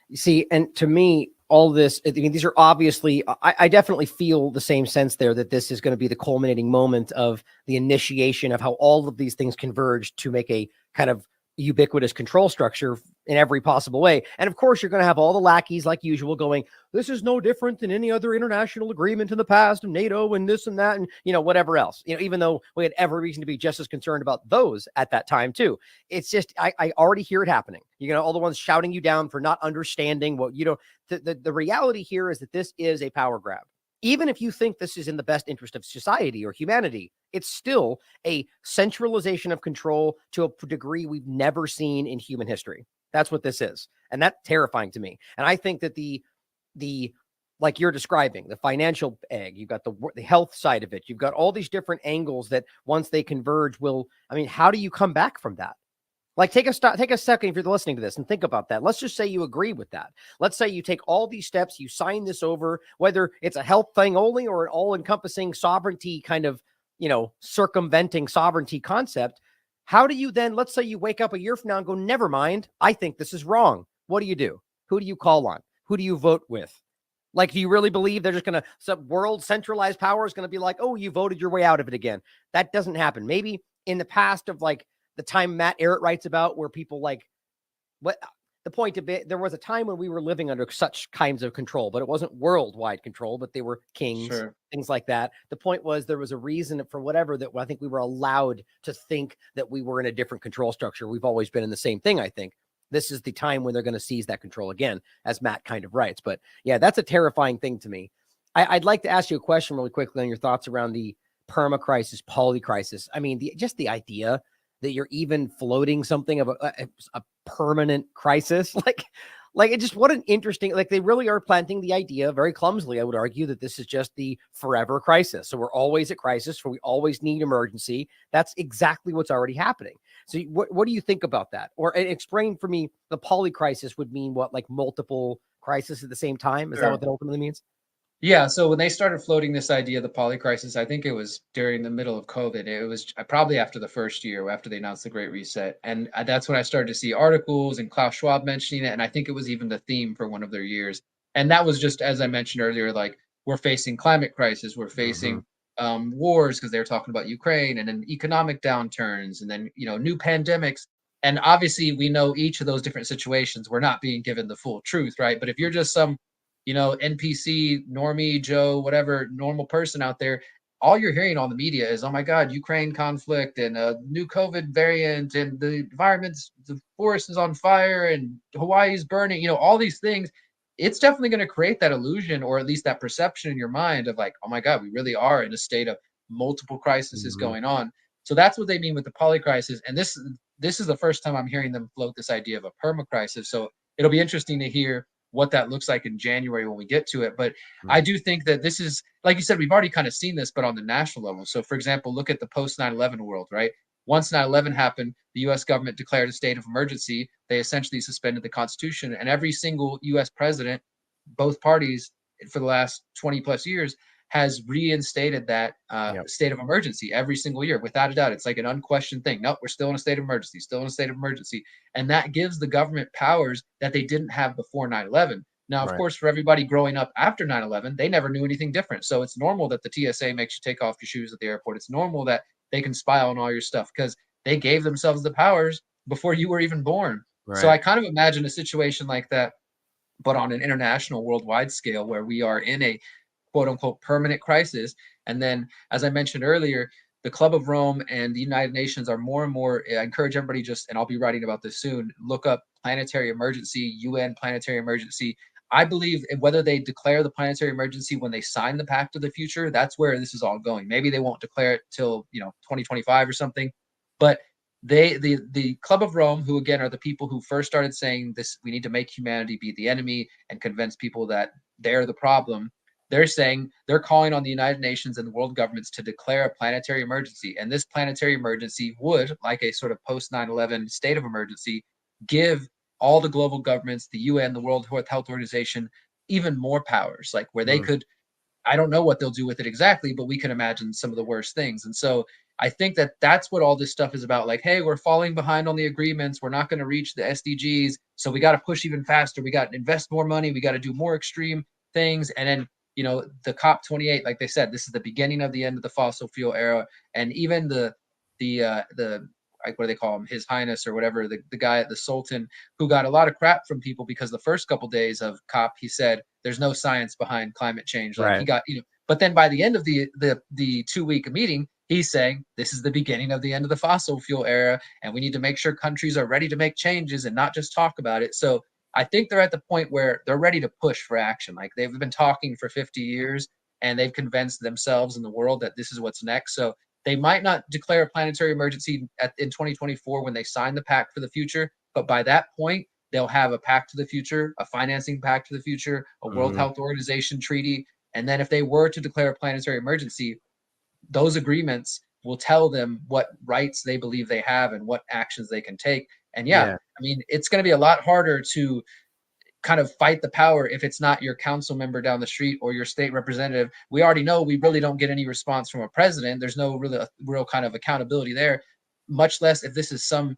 A: You see, and to me, all this, I mean, these are obviously, I definitely feel the same sense there that this is going to be the culminating moment of the initiation of how all of these things converge to make a kind of ubiquitous control structure in every possible way. And of course, you're going to have all the lackeys like usual going, this is no different than any other international agreement in the past of NATO and this and that and, whatever else, even though we had every reason to be just as concerned about those at that time too. It's just, I already hear it happening. All the ones shouting you down for not understanding what, the reality here is that this is a power grab. Even if you think this is in the best interest of society or humanity, it's still a centralization of control to a degree we've never seen in human history. That's what this is. And that's terrifying to me. And I think that the like you're describing, the financial egg, you've got the health side of it. You've got all these different angles that once they converge how do you come back from that? Like take a second if you're listening to this and think about that. Let's just say you agree with that. Let's say you take all these steps, you sign this over, whether it's a health thing only or an all-encompassing sovereignty kind of, circumventing sovereignty concept. How do you then, let's say you wake up a year from now and go, never mind, I think this is wrong. What do? Who do you call on? Who do you vote with? Like, do you really believe they're just going to, some world centralized power is going to be like, oh, you voted your way out of it again? That doesn't happen. Maybe in the past of like the time Matt Ehret writes about where people what the point of it, there was a time when we were living under such kinds of control, but it wasn't worldwide control, but they were kings, things like that. The point was there was a reason for whatever that I think we were allowed to think that we were in a different control structure. We've always been in the same thing, I think. This is the time when they're going to seize that control again, as Matt kind of writes. But yeah, that's a terrifying thing to me. I'd like to ask you a question really quickly on your thoughts around the permacrisis, polycrisis. I mean, just the idea that you're even floating something of a permanent crisis, like it just, what an interesting, like they really are planting the idea very clumsily, I would argue, that this is just the forever crisis. So we're always at crisis, for we always need emergency. That's exactly what's already happening. So what do you think about that? Or explain for me, the polycrisis would mean what, like multiple crises at the same time? Is that what that ultimately means?
B: Yeah, so when they started floating this idea of the polycrisis, I think it was during the middle of COVID. It was probably after the first year, after they announced the Great Reset. And that's when I started to see articles and Klaus Schwab mentioning it. And I think it was even the theme for one of their years. And that was just, as I mentioned earlier, like we're facing climate crisis, we're facing wars, because they were talking about Ukraine, and then economic downturns, and then, new pandemics. And obviously we know each of those different situations, we're not being given the full truth, right? But if you're just some, NPC, normie, Joe, whatever, normal person out there, all you're hearing on the media is, oh my God, Ukraine conflict and a new COVID variant and the the forest is on fire and Hawaii's burning, all these things. It's definitely going to create that illusion, or at least that perception in your mind of like, oh my God, we really are in a state of multiple crises going on. So that's what they mean with the polycrisis. And this is the first time I'm hearing them float this idea of a permacrisis. So it'll be interesting to hear what that looks like in January when we get to it. But I do think that this is, like you said, we've already kind of seen this, but on the national level. So for example, look at the post 9/11 world, right? Once 9/11 happened, the US government declared a state of emergency. They essentially suspended the Constitution, and every single US president, both parties for the last 20 plus years, has reinstated that state of emergency every single year, without a doubt. It's like an unquestioned thing. Nope, we're still in a state of emergency, still in a state of emergency. And that gives the government powers that they didn't have before 9/11. Now, of course, for everybody growing up after 9/11, they never knew anything different. So it's normal that the TSA makes you take off your shoes at the airport. It's normal that they can spy on all your stuff because they gave themselves the powers before you were even born. So I kind of imagine a situation like that, but on an international, worldwide scale, where we are in a quote unquote permanent crisis. And then, as I mentioned earlier, the Club of Rome and the United Nations are more and more, I encourage everybody and I'll be writing about this soon, look up planetary emergency, UN planetary emergency. I believe whether they declare the planetary emergency when they sign the Pact of the Future, that's where this is all going. Maybe they won't declare it till 2025 or something, but the Club of Rome, who again are the people who first started saying this, we need to make humanity be the enemy and convince people that they're the problem. They're calling on the United Nations and the world governments to declare a planetary emergency. And this planetary emergency would, like a sort of post 9/11 state of emergency, give all the global governments, the UN, the World Health Organization, even more powers, like where they could, I don't know what they'll do with it exactly, but we can imagine some of the worst things. And so I think that that's what all this stuff is about. Like, hey, we're falling behind on the agreements. We're not going to reach the SDGs. So we got to push even faster. We got to invest more money. We got to do more extreme things. And then, the COP28, like they said, this is the beginning of the end of the fossil fuel era. And even the like, what do they call him? His Highness or whatever, the guy, the Sultan, who got a lot of crap from people because the first couple days of COP, he said, there's no science behind climate change. Like he got, but then by the end of the 2-week meeting, he's saying this is the beginning of the end of the fossil fuel era. And we need to make sure countries are ready to make changes and not just talk about it. So I think they're at the point where they're ready to push for action. Like they've been talking for 50 years and they've convinced themselves and the world that this is what's next. So they might not declare a planetary emergency in 2024 when they sign the Pact for the Future, but by that point, they'll have a Pact to the Future, a financing Pact to the Future, a World Health Organization treaty. And then if they were to declare a planetary emergency, those agreements will tell them what rights they believe they have and what actions they can take. And I mean, it's going to be a lot harder to kind of fight the power if it's not your council member down the street or your state representative. We already know we really don't get any response from a president. There's no real kind of accountability there, much less if this is some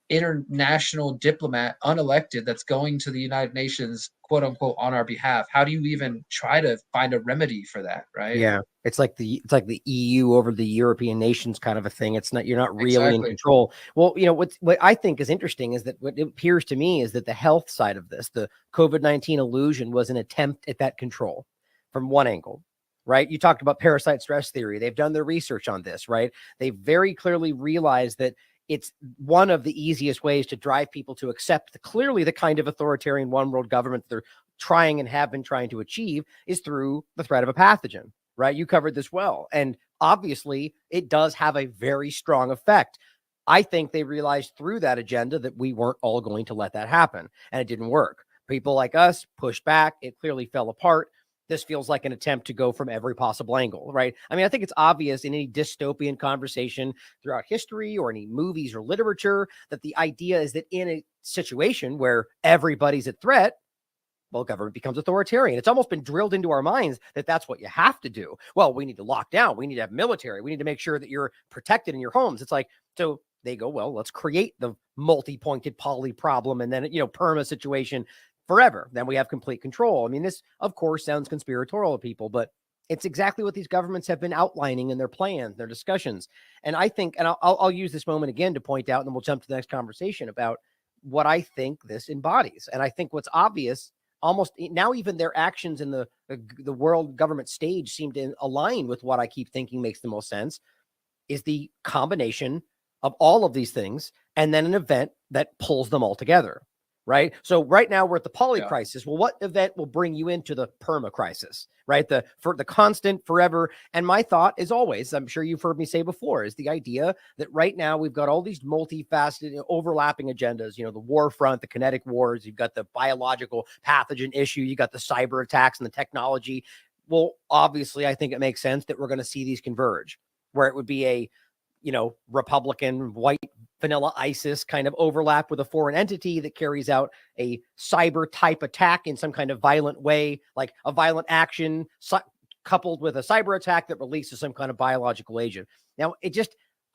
B: international diplomat, unelected, that's going to the United Nations, quote unquote, on our behalf. How do you even try to find a remedy for that, right?
A: Yeah, it's like the EU over the European nations kind of a thing. It's not, you're not really in control. Well, what I think is interesting is that what it appears to me is that the health side of this, the COVID-19 illusion, was an attempt at that control from one angle. Right. You talked about parasite stress theory. They've done their research on this, right? They very clearly realized that it's one of the easiest ways to drive people to accept clearly the kind of authoritarian one world government they're trying and have been trying to achieve is through the threat of a pathogen, right? You covered this well. And obviously it does have a very strong effect. I think they realized through that agenda that we weren't all going to let that happen, and it didn't work. People like us pushed back. It clearly fell apart. This feels like an attempt to go from every possible angle, right? I mean, I think it's obvious in any dystopian conversation throughout history or any movies or literature that the idea is that in a situation where everybody's at threat, well, government becomes authoritarian. It's almost been drilled into our minds that that's what you have to do. Well, we need to lock down. We need to have military. We need to make sure that you're protected in your homes. It's like, so they go, well, let's create the multi-pointed poly problem and then, perma situation forever. Then we have complete control. I mean, this, of course, sounds conspiratorial to people, but It's exactly what these governments have been outlining in their plans, their discussions. And I think, and I'll use this moment again to point out, and then we'll jump to the next conversation about what I think this embodies. And I think what's obvious, almost now, even their actions in the world government stage seem to align with what I keep thinking makes the most sense, is the combination of all of these things and then an event that pulls them all together. Right. So right now we're at the polycrisis. Well, what event will bring you into the permacrisis? Right. For the constant forever. And my thought is always, I'm sure you've heard me say before, is the idea that right now we've got all these multifaceted, overlapping agendas, the war front, the kinetic wars, you've got the biological pathogen issue, you got the cyber attacks and the technology. Well, obviously, I think it makes sense that we're going to see these converge, where it would be a, Republican white vanilla ISIS kind of overlap with a foreign entity that carries out a cyber type attack in some kind of violent way, like a violent action coupled with a cyber attack that releases some kind of biological agent. Now,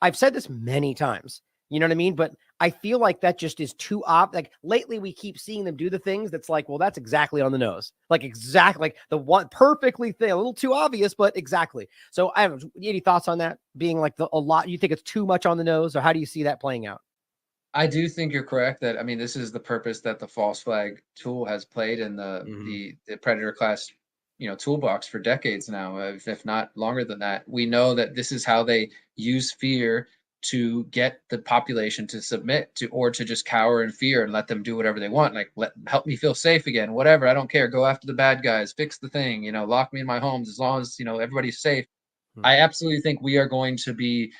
A: I've said this many times, you know what I mean? But I feel like that just is too like lately we keep seeing them do the things that's like, well, that's exactly on the nose. Like exactly like the one perfectly thing, a little too obvious, but exactly. So I have any thoughts on that being like a lot, you think it's too much on the nose, or how do you see that playing out?
B: I do think you're correct that, I mean, this is the purpose that the false flag tool has played in the predator class, toolbox for decades now, if not longer than that. We know that this is how they use fear to get the population to submit to, or to just cower in fear and let them do whatever they want. Like, help me feel safe again, whatever. I don't care. Go after the bad guys, fix the thing, lock me in my homes as long as, everybody's safe. I absolutely think we are going to be,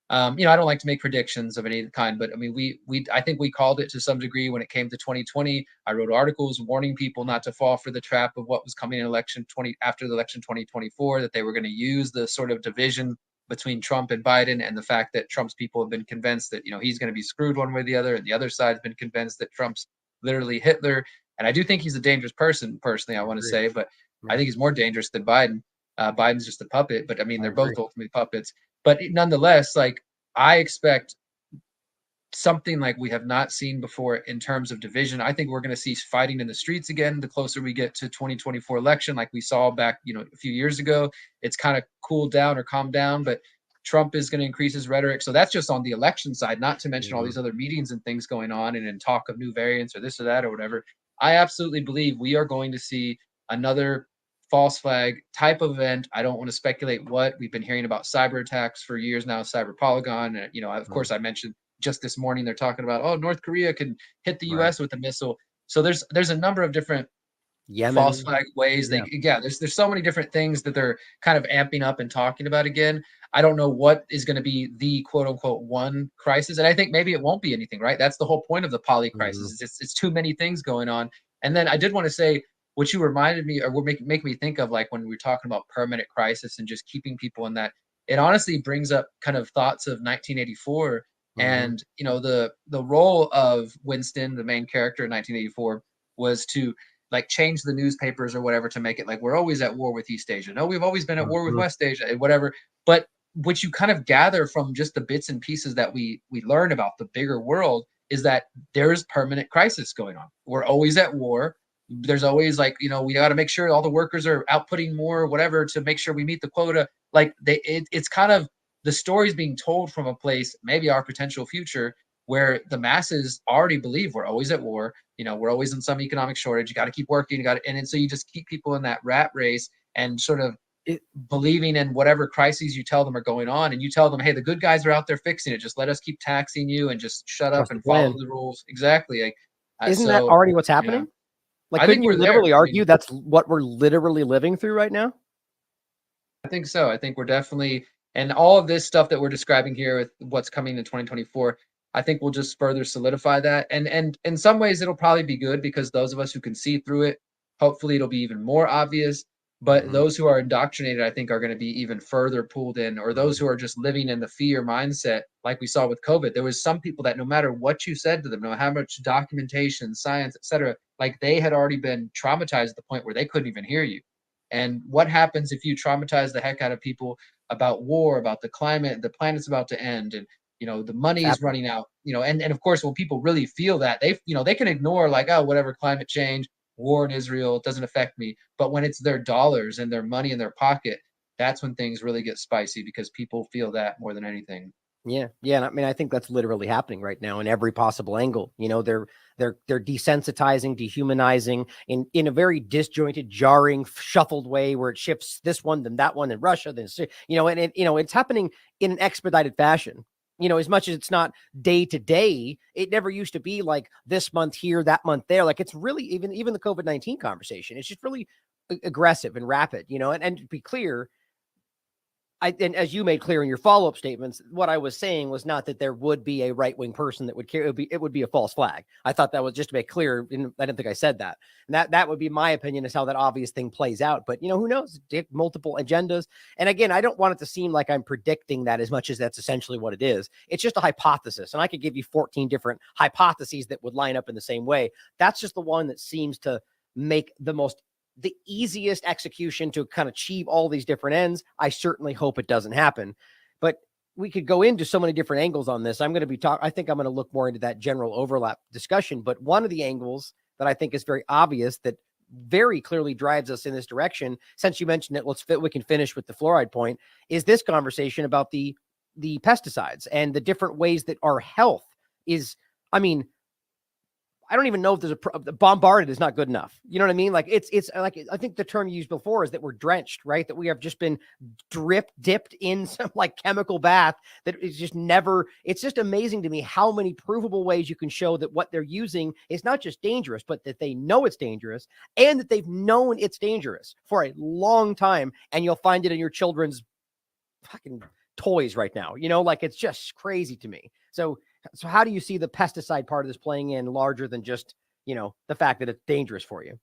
B: I don't like to make predictions of any kind, but I mean, I think we called it to some degree when it came to 2020. I wrote articles warning people not to fall for the trap of what was coming in after the election 2024, that they were going to use the sort of division between Trump and Biden, and the fact that Trump's people have been convinced that, he's going to be screwed one way or the other, and the other side's been convinced that Trump's literally Hitler. And I do think he's a dangerous person, personally, I want to say, but I think he's more dangerous than Biden. Biden's just a puppet, but I mean, they're both ultimately puppets. But nonetheless, like, I expect something like we have not seen before in terms of division. I think we're going to see fighting in the streets again the closer we get to 2024 election, like we saw back, a few years ago. It's kind of cooled down or calmed down, but Trump is going to increase his rhetoric. So that's just on the election side, not to mention all these other meetings and things going on and talk of new variants or this or that or whatever. I absolutely believe we are going to see another false flag type of event. I don't want to speculate what. We've been hearing about cyber attacks for years now, cyber Polygon. And, of course, I mentioned just this morning, they're talking about, North Korea can hit the US with a missile. So there's a number of different false flag ways. There's so many different things that they're kind of amping up and talking about again. I don't know what is going to be the quote unquote one crisis. And I think maybe it won't be anything, right? That's the whole point of the polycrisis. It's too many things going on. And then I did want to say, what you reminded me, or make me think of, like when we were talking about permanent crisis and just keeping people in that, it honestly brings up kind of thoughts of 1984 and the role of Winston, the main character in 1984, was to like change the newspapers or whatever to make it like we're always at war with East Asia. No, we've always been at war with West Asia, whatever. But what you kind of gather from just the bits and pieces that we learn about the bigger world is that there's permanent crisis going on. We're always at war. There's always like, we got to make sure all the workers are outputting more, whatever, to make sure we meet the quota. Like it's kind of the story's being told from a place, maybe our potential future, where the masses already believe we're always at war. We're always in some economic shortage. You got to keep working. And so you just keep people in that rat race and sort of believing in whatever crises you tell them are going on. And you tell them, hey, the good guys are out there fixing it. Just let us keep taxing you and just shut up and follow the rules. Exactly. Like,
A: isn't that already what's happening? Like, couldn't you literally argue that's what we're literally living through right now?
B: I think so. I think we're definitely, and all of this stuff that we're describing here with what's coming in 2024, I think will just further solidify that. And in some ways, it'll probably be good because those of us who can see through it, hopefully it'll be even more obvious. But those who are indoctrinated, I think, are going to be even further pulled in, or those who are just living in the fear mindset, like we saw with COVID. There was some people that no matter what you said to them, no matter how much documentation, science, etc., like they had already been traumatized at the point where they couldn't even hear you. And what happens if you traumatize the heck out of people about war, about the climate, the planet's about to end, and the money is running out, and of course, when people really feel that, they can ignore like, oh, whatever, climate change, war in Israel, it doesn't affect me. But when it's their dollars and their money in their pocket, that's when things really get spicy, because people feel that more than anything.
A: Yeah, yeah. And I mean, I think that's literally happening right now in every possible angle. You know, they're desensitizing, dehumanizing in a very disjointed, jarring, shuffled way where it shifts this one, then that one, and Russia, then and it's happening in an expedited fashion. You know, as much as it's not day to day, it never used to be like this month here, that month there. Like it's really even the COVID-19 conversation. It's just really aggressive and rapid. You know, and to be clear, and as you made clear in your follow-up statements, what I was saying was not that there would be a right-wing person that would care. It would be a false flag. I thought that was just to make clear. I didn't think I said that. And that would be my opinion, is how that obvious thing plays out. But who knows? Multiple agendas. And again, I don't want it to seem like I'm predicting that as much as that's essentially what it is. It's just a hypothesis. And I could give you 14 different hypotheses that would line up in the same way. That's just the one that seems to make the easiest execution to kind of achieve all these different ends. I certainly hope it doesn't happen, but we could go into so many different angles on this. I think I'm going to look more into that general overlap discussion, but one of the angles that I think is very obvious that very clearly drives us in this direction, since you mentioned it, we can finish with the fluoride point, is this conversation about the pesticides and the different ways that our health is, I mean, I don't even know if there's bombarded is not good enough. You know what I mean? Like it's like, I think the term you used before is that we're drenched, right? That we have just been dipped in some like chemical bath that is just never, it's just amazing to me how many provable ways you can show that what they're using is not just dangerous, but that they know it's dangerous and that they've known it's dangerous for a long time. And you'll find it in your children's fucking toys right now, like it's just crazy to me. So how do you see the pesticide part of this playing in larger than just, the fact that it's dangerous for you?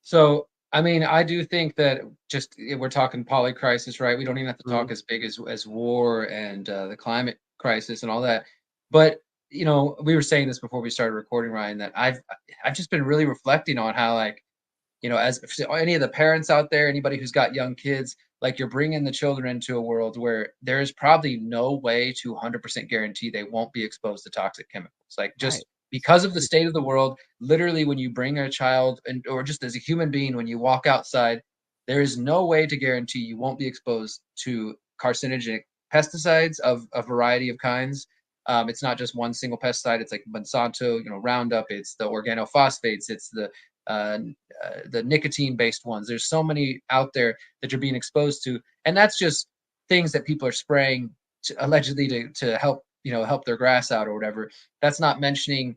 B: So, I mean, I do think that just we're talking polycrisis, right? We don't even have to talk as big as war and the climate crisis and all that. But we were saying this before we started recording, Ryan, that I've just been really reflecting on how, like, as any of the parents out there, anybody who's got young kids, like, you're bringing the children into a world where there is probably no way to 100% guarantee they won't be exposed to toxic chemicals. Like, just
A: Right.
B: because of the state of the world, literally, when you bring a child, or just as a human being, when you walk outside, there is no way to guarantee you won't be exposed to carcinogenic pesticides of a variety of kinds. It's not just one single pesticide. It's like Monsanto, Roundup. It's the organophosphates. It's the nicotine based ones. There's so many out there that you're being exposed to, and that's just things that people are spraying allegedly to help help their grass out or whatever. That's not mentioning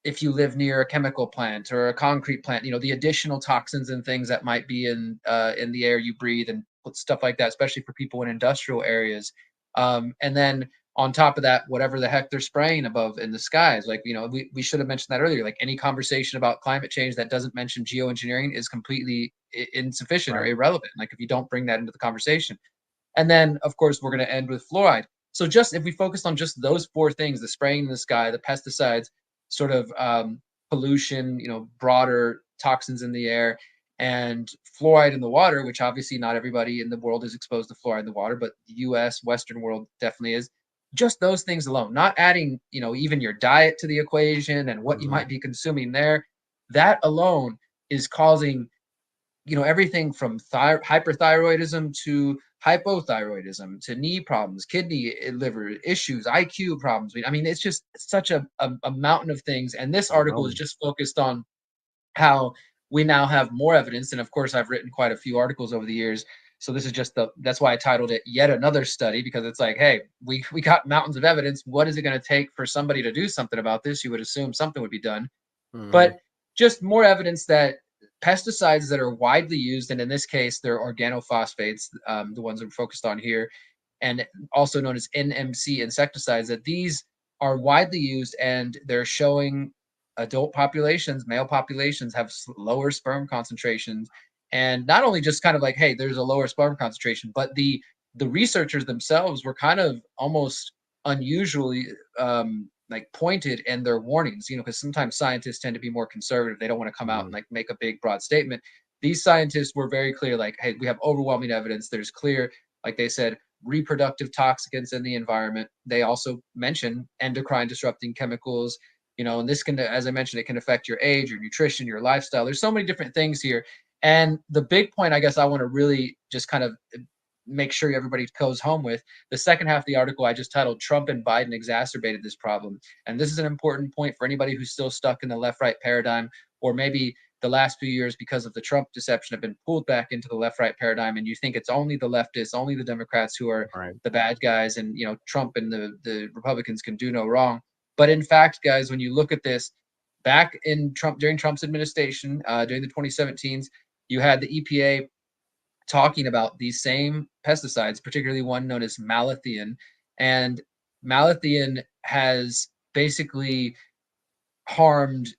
B: if you live near a chemical plant or a concrete plant, the additional toxins and things that might be in the air you breathe and stuff like that, especially for people in industrial areas. And then on top of that, whatever the heck they're spraying above in the skies, like, we should have mentioned that earlier. Like, any conversation about climate change that doesn't mention geoengineering is completely insufficient or irrelevant. Like, if you don't bring that into the conversation. And then, of course, we're going to end with fluoride. So just if we focused on just those four things, the spraying in the sky, the pesticides, sort of pollution, broader toxins in the air, and fluoride in the water, which obviously not everybody in the world is exposed to fluoride in the water, but the US, Western world definitely is. Just those things alone, not adding, even your diet to the equation and what you might be consuming there, that alone is causing everything from hyperthyroidism to hypothyroidism to knee problems, kidney, liver issues, IQ problems. I mean, it's just such a mountain of things. And this article is just focused on how we now have more evidence. And of course, I've written quite a few articles over the years. So this is that's why I titled it Yet Another Study, because it's like, hey, we got mountains of evidence. What is it going to take for somebody to do something about this? You would assume something would be done. But just more evidence that pesticides that are widely used, and in this case, they're organophosphates, the ones we're focused on here, and also known as NMC insecticides, that these are widely used, and they're showing adult populations, male populations, have lower sperm concentrations. And not only just kind of like, hey, there's a lower sperm concentration, but the researchers themselves were kind of almost unusually like pointed in their warnings, because sometimes scientists tend to be more conservative. They don't want to come out and like make a big broad statement. These scientists were very clear, like, hey, we have overwhelming evidence. There's clear, like they said, reproductive toxicants in the environment. They also mention endocrine disrupting chemicals, and this can, as I mentioned, it can affect your age, your nutrition, your lifestyle. There's so many different things here. And the big point, I guess, I want to really just kind of make sure everybody goes home with, the second half of the article I just titled Trump and Biden exacerbated this problem. And this is an important point for anybody who's still stuck in the left-right paradigm, or maybe the last few years because of the Trump deception have been pulled back into the left-right paradigm, and you think it's only the leftists, only the Democrats who are the bad guys, and Trump and the Republicans can do no wrong. But in fact, guys, when you look at this, back in during Trump's administration, during the 2017s, you had the EPA talking about these same pesticides, particularly one known as malathion. And malathion has basically harmed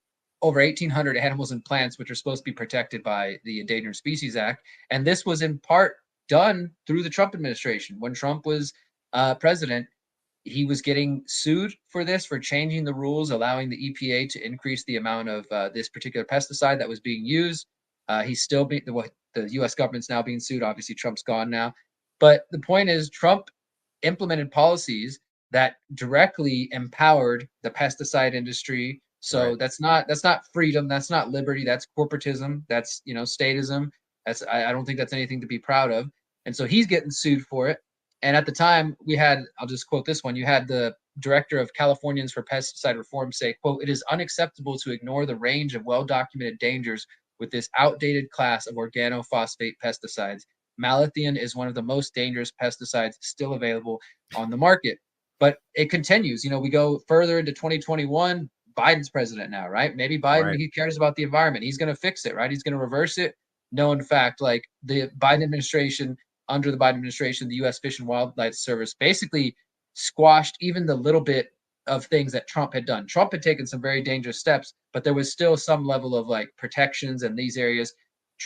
B: over 1,800 animals and plants, which are supposed to be protected by the Endangered Species Act. And this was in part done through the Trump administration. When Trump was president, he was getting sued for this, for changing the rules, allowing the EPA to increase the amount of this particular pesticide that was being used. He's still being, the U.S. government's now being sued. Obviously, Trump's gone now. But the point is, Trump implemented policies that directly empowered the pesticide industry. So that's not freedom. That's not liberty. That's corporatism. That's statism. I don't think that's anything to be proud of. And so he's getting sued for it. And at the time, we had, I'll just quote this one, you had the director of Californians for Pesticide Reform say, quote, "It is unacceptable to ignore the range of well-documented dangers with this outdated class of organophosphate pesticides. Malathion is one of the most dangerous pesticides still available on the market." But it continues. We go further into 2021. Biden's president now, right? Maybe Biden, he cares about the environment. He's going to fix it, right? He's going to reverse it. No, in fact, like the Biden administration, under the Biden administration, the U.S. Fish and Wildlife Service basically squashed even the little bit of things that Trump had done. Trump had taken some very dangerous steps, but there was still some level of like protections in these areas.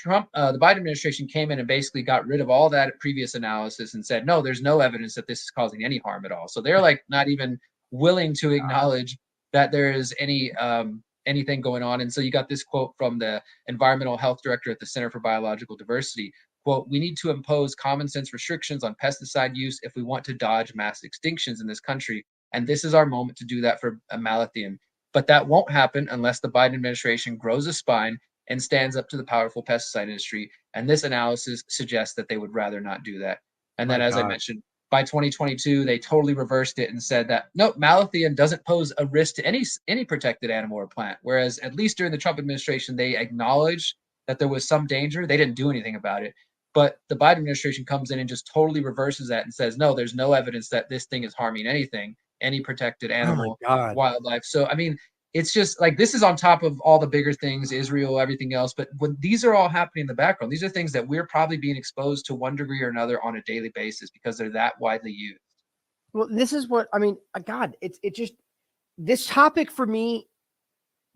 B: The Biden administration came in and basically got rid of all that previous analysis and said, no, there's no evidence that this is causing any harm at all. So they're like not even willing to acknowledge that there is anything going on. And so you got this quote from the environmental health director at the Center for Biological Diversity. Quote, "We need to impose common sense restrictions on pesticide use if we want to dodge mass extinctions in this country. And this is our moment to do that for malathion. But that won't happen unless the Biden administration grows a spine and stands up to the powerful pesticide industry. And this analysis suggests that they would rather not do that." And then, as I mentioned, by 2022, they totally reversed it and said that, no, malathion doesn't pose a risk to any protected animal or plant. Whereas at least during the Trump administration, they acknowledged that there was some danger. They didn't do anything about it. But the Biden administration comes in and just totally reverses that and says, no, there's no evidence that this thing is harming anything, any protected animal, wildlife. So, I mean, it's just like, this is on top of all the bigger things, Israel, everything else. But when these are all happening in the background, these are things that we're probably being exposed to one degree or another on a daily basis because they're that widely used.
A: Well, this is what, I mean, God, it just, this topic for me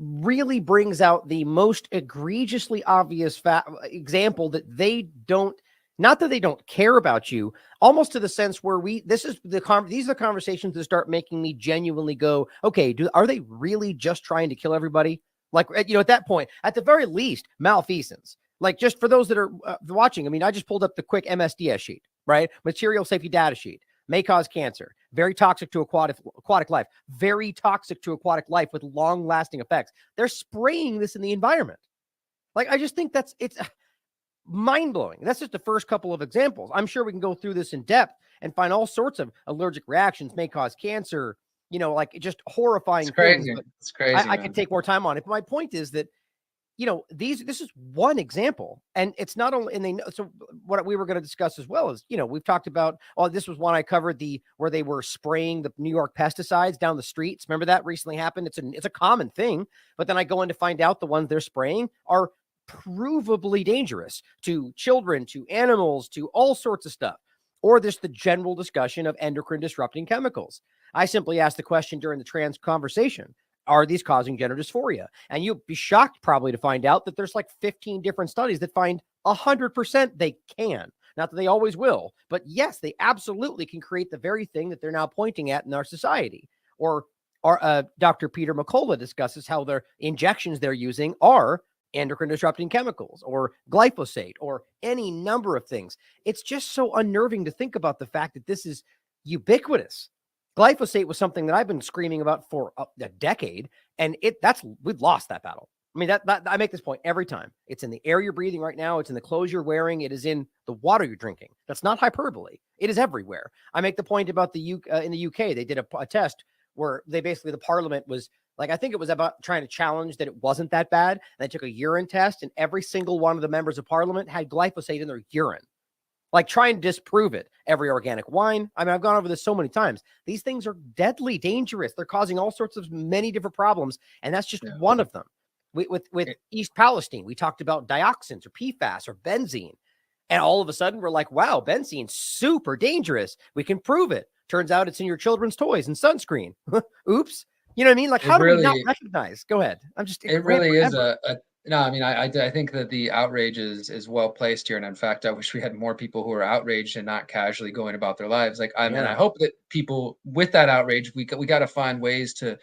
A: really brings out the most egregiously obvious example that they don't, not that they don't care about you, almost to the sense where these are the conversations that start making me genuinely go, okay, are they really just trying to kill everybody? Like, at that point, at the very least, malfeasance. Like, just for those that are watching, I mean, I just pulled up the quick MSDS sheet, right? Material safety data sheet. May cause cancer, very toxic to aquatic life, very toxic to aquatic life with long-lasting effects. They're spraying this in the environment. Like, I just think it's mind-blowing. That's just the first couple of examples. I'm sure we can go through this in depth and find all sorts of allergic reactions, may cause cancer, like just horrifying things.
B: It's crazy.
A: I could take more time on it. But my point is that, this is one example, and it's not only, and they know, so what we were going to discuss as well is, we've talked about, this was one I covered, where they were spraying the New York pesticides down the streets. Remember that recently happened? It's a common thing, but then I go in to find out the ones they're spraying are provably dangerous to children, to animals, to all sorts of stuff. Or just the general discussion of endocrine disrupting chemicals. I simply asked the question during the trans conversation, are these causing gender dysphoria? And you'd be shocked probably to find out that there's like 15 different studies that find 100% they can. Not that they always will, but yes, they absolutely can create the very thing that they're now pointing at in our society. Or Dr. Peter McCullough discusses how their injections they're using are endocrine disrupting chemicals or glyphosate or any number of things. It's just so unnerving to think about the fact that this is ubiquitous. Glyphosate was something that I've been screaming about for a decade, and we've lost that battle. I mean, that I make this point every time. It's in the air you're breathing right now. It's in the clothes you're wearing. It is in the water you're drinking. That's not hyperbole. It is everywhere. I make the point about in the UK, they did a test where they basically, the parliament was like, I think it was about trying to challenge that it wasn't that bad. And they took a urine test, and every single one of the members of parliament had glyphosate in their urine. Like, try and disprove it. Every organic wine. I mean, I've gone over this so many times. These things are deadly dangerous. They're causing all sorts of many different problems. And that's just one of them. With East Palestine, we talked about dioxins or PFAS or benzene. And all of a sudden we're like, wow, benzene's super dangerous. We can prove it. Turns out it's in your children's toys and sunscreen. Oops. You know what I mean? Like, how do we not recognize? Go ahead.
B: It really is no, I mean, I think that the outrage is well placed here. And in fact, I wish we had more people who are outraged and not casually going about their lives. Like, and I hope that people with that outrage, we got to find ways to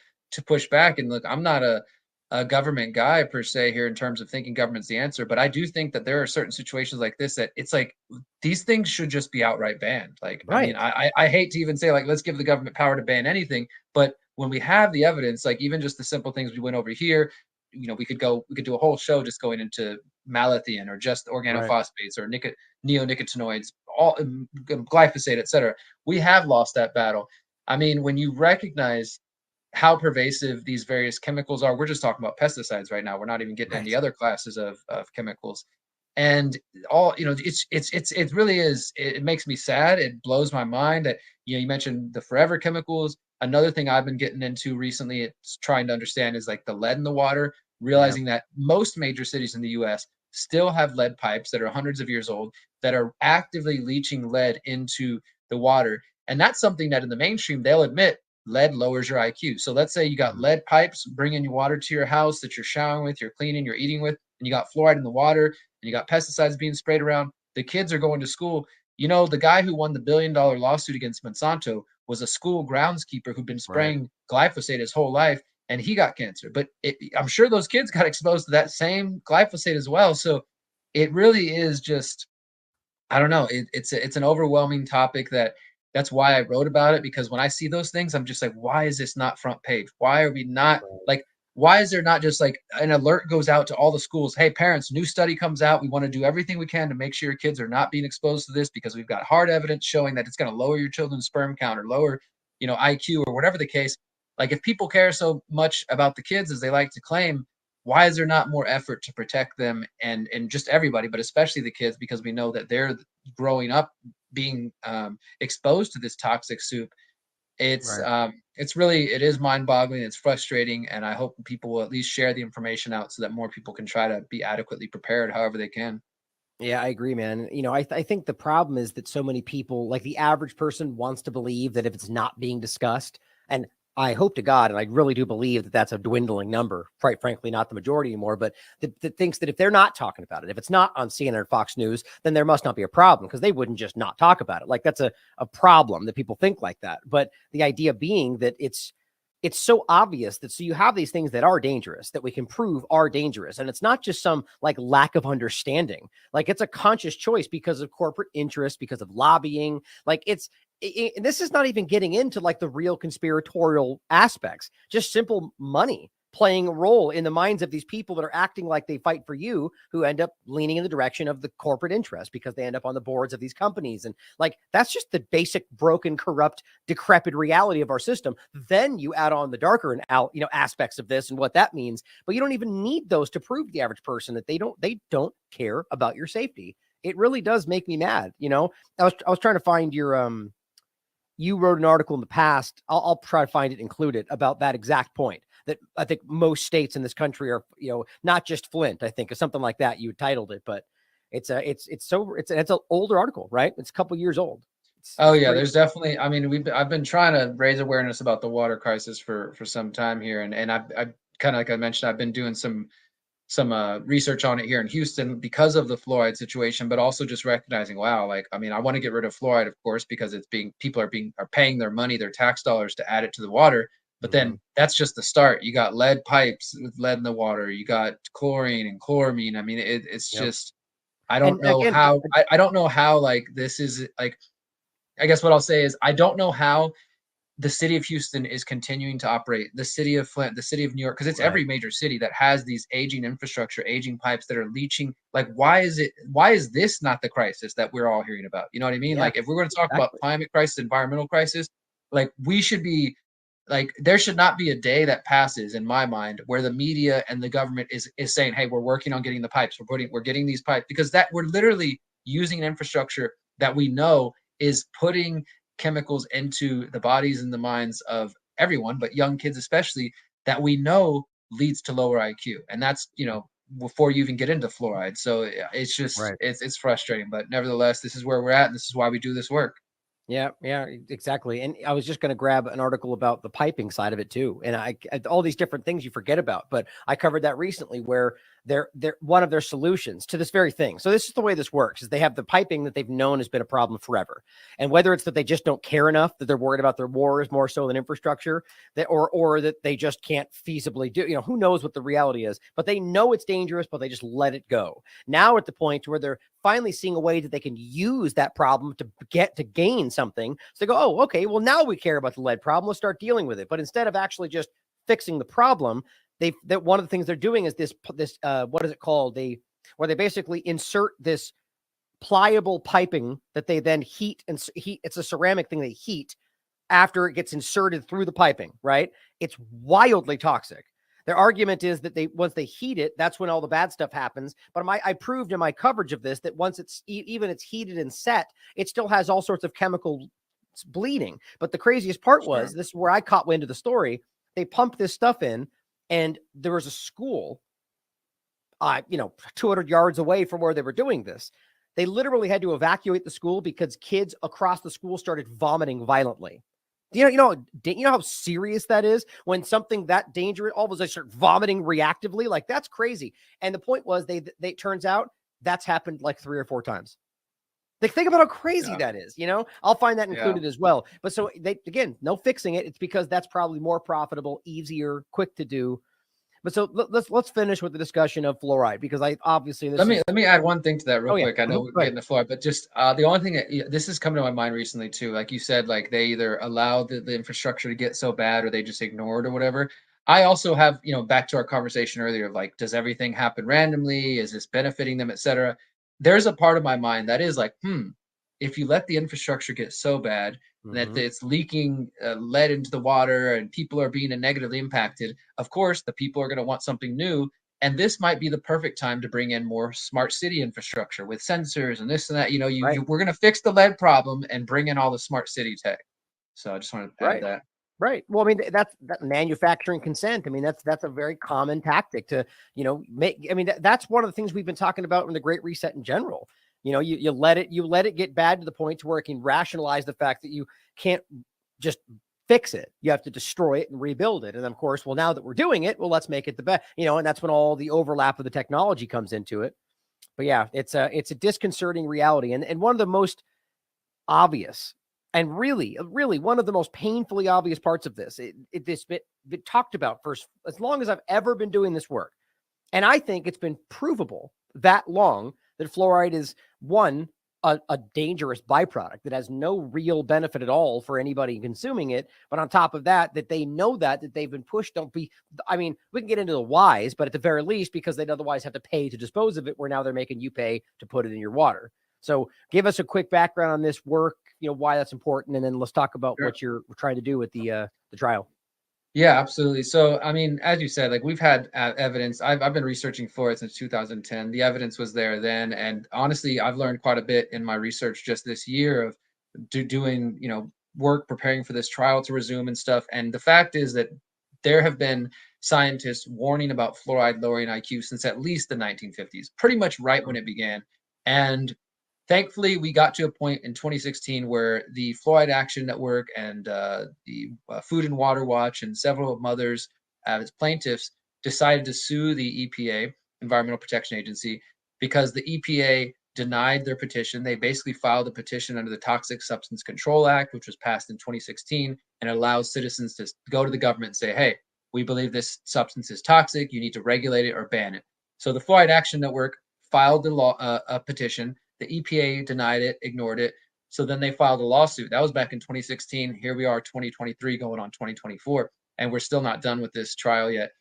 B: push back. And look, I'm not a government guy per se here in terms of thinking government's the answer, but I do think that there are certain situations like this that it's like these things should just be outright banned. Like, I mean, I hate to even say, like, let's give the government power to ban anything, but when we have the evidence, like even just the simple things we went over here, you know, we could do a whole show just going into malathion or just organophosphates or neonicotinoids, all glyphosate, etc. We have lost that battle. I mean, when you recognize how pervasive these various chemicals are, we're just talking about pesticides right now. We're not even getting any other classes of chemicals. And all, you know, it really is, it makes me sad. It blows my mind that, you know, you mentioned the forever chemicals. Another thing I've been getting into recently, it's trying to understand, is like the lead in the water, realizing that most major cities in the US still have lead pipes that are hundreds of years old that are actively leaching lead into the water. And that's something that in the mainstream, they'll admit lead lowers your IQ. So let's say you got lead pipes bringing your water to your house that you're showering with, you're cleaning, you're eating with, and you got fluoride in the water, and you got pesticides being sprayed around. The kids are going to school. You know, the guy who won the $1 billion lawsuit against Monsanto was a school groundskeeper who'd been spraying glyphosate his whole life, and he got cancer. But I'm sure those kids got exposed to that same glyphosate as well. So it really is just, I don't know. It's an overwhelming topic that's why I wrote about it, because when I see those things, I'm just like, why is this not front page? Why are we not like, why is there not just like an alert goes out to all the schools? Hey, parents, new study comes out. We want to do everything we can to make sure your kids are not being exposed to this, because we've got hard evidence showing that it's going to lower your children's sperm count or lower, you know, IQ or whatever the case. Like, if people care so much about the kids as they like to claim, why is there not more effort to protect them and just everybody, but especially the kids, because we know that they're growing up being exposed to this toxic soup. It's really, it is mind-boggling. It's frustrating, and I hope people will at least share the information out so that more people can try to be adequately prepared however they can.
A: Yeah, I agree, man. You know, I think the problem is that so many people, like the average person, wants to believe that if it's not being discussed, and I hope to God, and I really do believe that that's a dwindling number, quite frankly, not the majority anymore, but that thinks that if they're not talking about it, if it's not on CNN or Fox News, then there must not be a problem, because they wouldn't just not talk about it. Like, that's a problem that people think like that. But the idea being that it's so obvious that, so you have these things that are dangerous, that we can prove are dangerous. And it's not just some like lack of understanding. Like, it's a conscious choice because of corporate interest, because of lobbying. Like, this is not even getting into like the real conspiratorial aspects, just simple money playing a role in the minds of these people that are acting like they fight for you, who end up leaning in the direction of the corporate interest because they end up on the boards of these companies. And like, that's just the basic broken, corrupt, decrepit reality of our system. Then you add on the darker and aspects of this and what that means, but you don't even need those to prove to the average person that they don't care about your safety. It really does make me mad. You know, I was trying to find your, you wrote an article in the past. I'll try to find it included about that exact point, that I think most states in this country are, you know, not just Flint, I think, or something like that. You titled it, but it's an older article, right? It's a couple years old.
B: There's definitely, I mean, I've been trying to raise awareness about the water crisis for some time here. And I've kind of, like I mentioned, I've been doing some research on it here in Houston because of the fluoride situation, but also just recognizing, wow, like, I mean, I want to get rid of fluoride, of course, because people are paying their money, their tax dollars to add it to the water. But then that's just the start. You got lead pipes with lead in the water. You got chlorine and chloramine. I mean, it's just, I don't know how, I don't know how, like, this is like, I guess what I'll say is, I don't know how the city of Houston is continuing to operate, the city of Flint, the city of New York, because it's
A: Right.
B: every major city that has these aging infrastructure, aging pipes that are leaching. Like, why is this not the crisis that we're all hearing about? You know what I mean?
A: Yeah,
B: Like, if we're going to talk about
A: exactly.
B: climate crisis, environmental crisis, like, we should be like, there should not be a day that passes in my mind where the media and the government is saying, hey, we're working on getting the pipes, we're getting these pipes, because that we're literally using an infrastructure that we know is putting chemicals into the bodies and the minds of everyone, but young kids especially, that we know leads to lower IQ. And that's, before you even get into fluoride. So it's just,
A: Right.
B: it's frustrating, but nevertheless, this is where we're at. And this is why we do this work.
A: Yeah, yeah, exactly. And I was just going to grab an article about the piping side of it too. And all these different things you forget about, but I covered that recently where they're one of their solutions to this very thing. So this is the way this works: is they have the piping that they've known has been a problem forever. And whether it's that they just don't care enough, that they're worried about their wars more so than infrastructure, that or that they just can't feasibly do, who knows what the reality is, but they know it's dangerous, but they just let it go. Now at the point where they're finally seeing a way that they can use that problem to gain something. So they go, oh, okay, well, now we care about the lead problem. Let's start dealing with it. But instead of actually just fixing the problem, that one of the things they're doing is this what is it called? Where they basically insert this pliable piping that they then heat. It's a ceramic thing they heat after it gets inserted through the piping, right? It's wildly toxic. Their argument is that once they heat it, that's when all the bad stuff happens. But I proved in my coverage of this that once it's heated and set, it still has all sorts of chemical bleeding. But the craziest part was, this is where I caught wind of the story. They pumped this stuff in, and there was a school, 200 yards away from where they were doing this. They literally had to evacuate the school because kids across the school started vomiting violently. You know how serious that is when something that dangerous, all of a sudden start vomiting reactively? Like, that's crazy. And the point was, they turns out that's happened like 3 or 4 times. Like, think about how crazy that is. I'll find that included as well. But so again, no fixing it. It's because that's probably more profitable, easier, quick to do. But so let's finish with the discussion of fluoride, because I obviously
B: Let me add one thing to that real quick. I know we're getting the floor, but just the only thing this has come to my mind recently too. Like you said, like they either allow the infrastructure to get so bad or they just ignore it or whatever. I also have, back to our conversation earlier of like, does everything happen randomly? Is this benefiting them, etc.? There's a part of my mind that is like, if you let the infrastructure get so bad that it's leaking lead into the water and people are being negatively impacted, of course, the people are going to want something new. And this might be the perfect time to bring in more smart city infrastructure with sensors and this and that. We're going to fix the lead problem and bring in all the smart city tech. So I just wanted to add that.
A: Right. Well, I mean, that's that manufacturing consent. I mean, that's a very common tactic to, make. I mean, that's one of the things we've been talking about in the Great Reset in general. You let it get bad to the point to where it can rationalize the fact that you can't just fix it. You have to destroy it and rebuild it. And of course, well, now that we're doing it, well, let's make it the best, and that's when all the overlap of the technology comes into it. But yeah, it's a disconcerting reality. And one of the most obvious and really one of the most painfully obvious parts of this, it's been talked about for as long as I've ever been doing this work. And I think it's been provable that long that fluoride is a dangerous byproduct that has no real benefit at all for anybody consuming it. But on top of that they know that they've been pushed. We can get into the whys, but at the very least, because they'd otherwise have to pay to dispose of it, where now they're making you pay to put it in your water. So give us a quick background on this work, why that's important. And then let's talk about what you're trying to do with the trial.
B: Yeah, absolutely. So, I mean, as you said, like we've had evidence. I've been researching for it since 2010. The evidence was there then, and honestly, I've learned quite a bit in my research just this year of doing, work preparing for this trial to resume and stuff. And the fact is that there have been scientists warning about fluoride lowering IQ since at least the 1950s, pretty much right when it began. And thankfully, we got to a point in 2016 where the Fluoride Action Network and the Food and Water Watch and several others as plaintiffs decided to sue the EPA, Environmental Protection Agency, because the EPA denied their petition. They basically filed a petition under the Toxic Substance Control Act, which was passed in 2016, and it allows citizens to go to the government and say, hey, we believe this substance is toxic. You need to regulate it or ban it. So the Fluoride Action Network filed a petition. The EPA denied it, ignored it. So then they filed a lawsuit. That was back in 2016. Here we are, 2023, going on 2024, and we're still not done with this trial yet.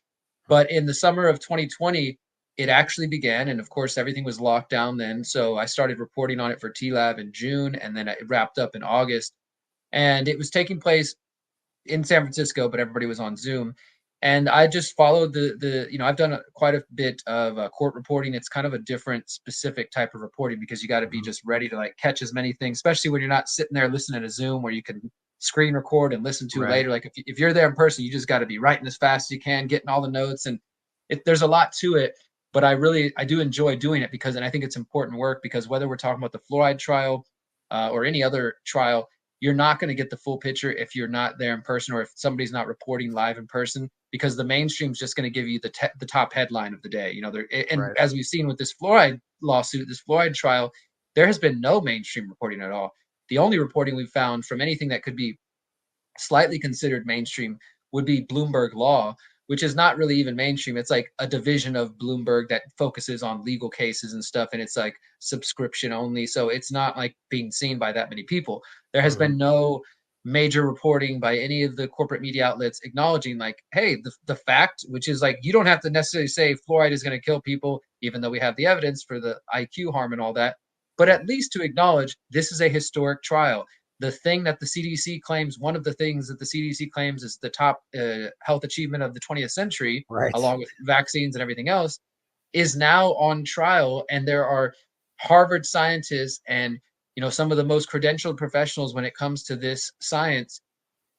B: But in the summer of 2020, it actually began, and of course, everything was locked down then. So I started reporting on it for TLAV in June, and then it wrapped up in August. And it was taking place in San Francisco, but everybody was on Zoom. And I just followed I've done quite a bit of court reporting. It's kind of a different specific type of reporting because you got to be just ready to like catch as many things, especially when you're not sitting there listening to Zoom where you can screen record and listen to it later. Like if you're there in person, you just got to be writing as fast as you can, getting all the notes. And there's a lot to it, but I do enjoy doing it and I think it's important work because whether we're talking about the fluoride trial or any other trial, you're not going to get the full picture if you're not there in person or if somebody's not reporting live in person, because the mainstream is just going to give you the top headline of the day. As we've seen with this fluoride lawsuit, this fluoride trial, there has been no mainstream reporting at all. The only reporting we've found from anything that could be slightly considered mainstream would be Bloomberg Law, which is not really even mainstream. It's like a division of Bloomberg that focuses on legal cases and stuff, and it's like subscription only. So it's not like being seen by that many people. There has been no major reporting by any of the corporate media outlets acknowledging like, hey, the fact, which is like, you don't have to necessarily say fluoride is going to kill people, even though we have the evidence for the IQ harm and all that, but at least to acknowledge this is a historic trial. The thing that the CDC claims, one of the things that the CDC claims is the top health achievement of the 20th century, along with vaccines and everything else, is now on trial. And there are Harvard scientists and some of the most credentialed professionals when it comes to this science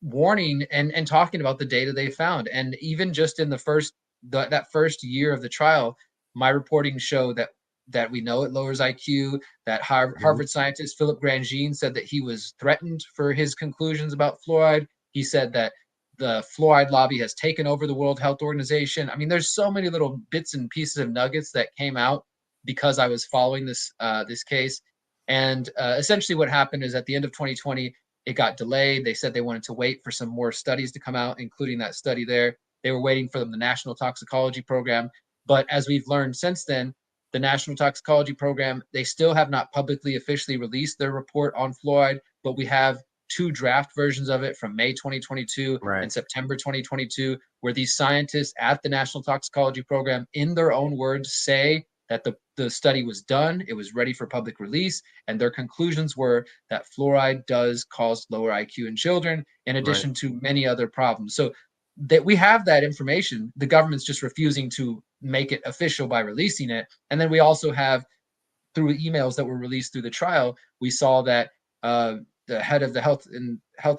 B: warning and talking about the data they found. And even just in that first year of the trial, my reporting showed that we know it lowers IQ, that Harvard scientist Philip Grandjean said that he was threatened for his conclusions about fluoride. He said that the fluoride lobby has taken over the World Health Organization. I mean, there's so many little bits and pieces of nuggets that came out because I was following this case. And essentially what happened is at the end of 2020, it got delayed. They said they wanted to wait for some more studies to come out, including that study there. They were waiting for the National Toxicology Program. But as we've learned since then, the National Toxicology Program, they still have not publicly officially released their report on fluoride, but we have two draft versions of it from May 2022 and September 2022, where these scientists at the National Toxicology Program, in their own words, say that the study was done, it was ready for public release, and their conclusions were that fluoride does cause lower IQ in children, in addition to many other problems. So that we have that information, the government's just refusing to make it official by releasing it. And then we also have, through emails that were released through the trial, we saw that the head of the Health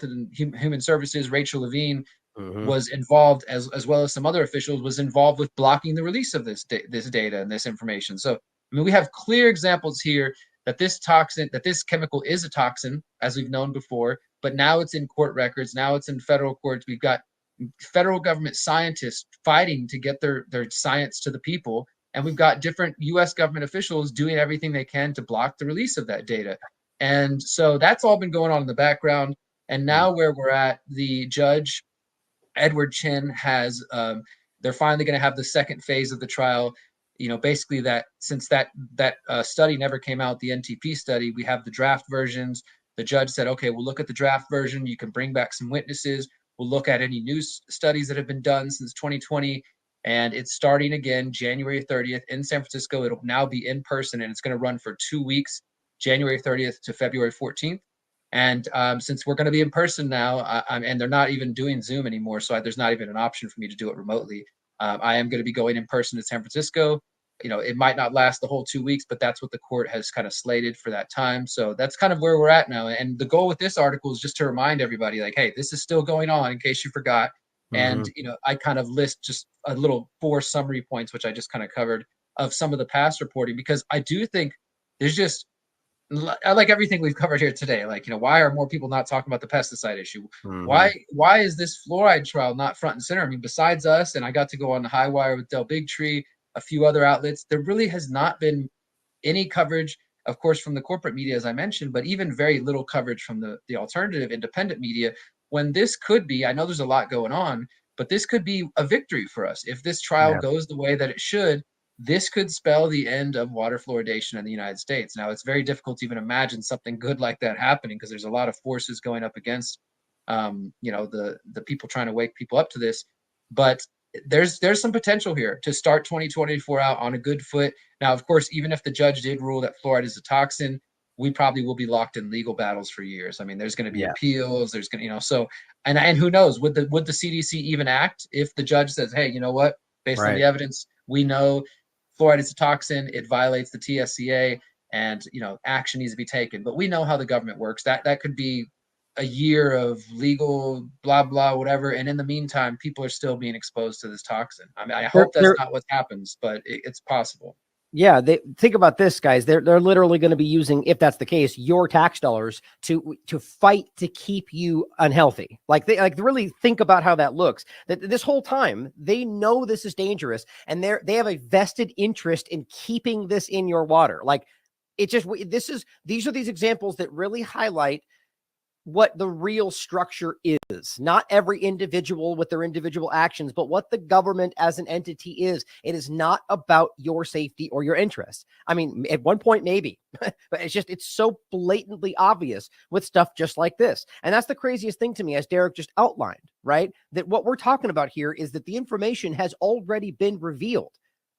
B: and Human Services, Rachel Levine, was involved, as well as some other officials, was involved with blocking the release of this data and this information. So, I mean, we have clear examples here that this chemical is a toxin, as we've known before, but now it's in court records. Now it's in federal courts. We've got federal government scientists fighting to get their science to the people. And we've got different US government officials doing everything they can to block the release of that data. And so that's all been going on in the background. And now where we're at, the judge, Edward Chin, has, they're finally going to have the second phase of the trial. Basically that since that study never came out, the NTP study, we have the draft versions. The judge said, okay, we'll look at the draft version. You can bring back some witnesses. We'll look at any new studies that have been done since 2020. And it's starting again January 30th in San Francisco. It'll now be in person, and it's going to run for 2 weeks, January 30th to February 14th. And since we're going to be in person now, and they're not even doing Zoom anymore, so there's not even an option for me to do it remotely. I am going to be going in person to San Francisco. It might not last the whole 2 weeks, but that's what the court has kind of slated for that time. So that's kind of where we're at now. And the goal with this article is just to remind everybody, like, hey, this is still going on in case you forgot. And, I kind of list just a little 4 summary points, which I just kind of covered, of some of the past reporting, because I do think there's just, I like everything we've covered here today. Like, why are more people not talking about the pesticide issue? Why is this fluoride trial not front and center? I mean, besides us, and I got to go on the high wire with Del Bigtree, a few other outlets, there really has not been any coverage, of course, from the corporate media, as I mentioned, but even very little coverage from the alternative independent media, when this could be, I know there's a lot going on, but this could be a victory for us. If this trial goes the way that it should, this could spell the end of water fluoridation in the United States. Now, it's very difficult to even imagine something good like that happening because there's a lot of forces going up against, the people trying to wake people up to this. But there's some potential here to start 2024 out on a good foot. Now, of course, even if the judge did rule that fluoride is a toxin, we probably will be locked in legal battles for years. I mean, there's going to be
A: Yeah.
B: appeals. There's going to, so, and who knows, would the CDC even act if the judge says, hey, you know what, based on the evidence, we know fluoride is a toxin, it violates the TSCA, and action needs to be taken. But we know how the government works. That could be a year of legal blah blah whatever, and in the meantime, people are still being exposed to this toxin. I mean, I hope that's not what happens, but it's possible.
A: Yeah, they think about this, guys. They're literally going to be using, if that's the case, your tax dollars to fight to keep you unhealthy. Like they really think about how that looks. That this whole time they know this is dangerous, and they have a vested interest in keeping this in your water. Like it just these are these examples that really highlight what the real structure is. Not every individual with their individual actions, but what the government as an entity is. It is not about your safety or your interests. I mean, at one point, maybe, but it's so blatantly obvious with stuff just like this. And that's the craziest thing to me, as Derrick just outlined, right? That what we're talking about here is that the information has already been revealed.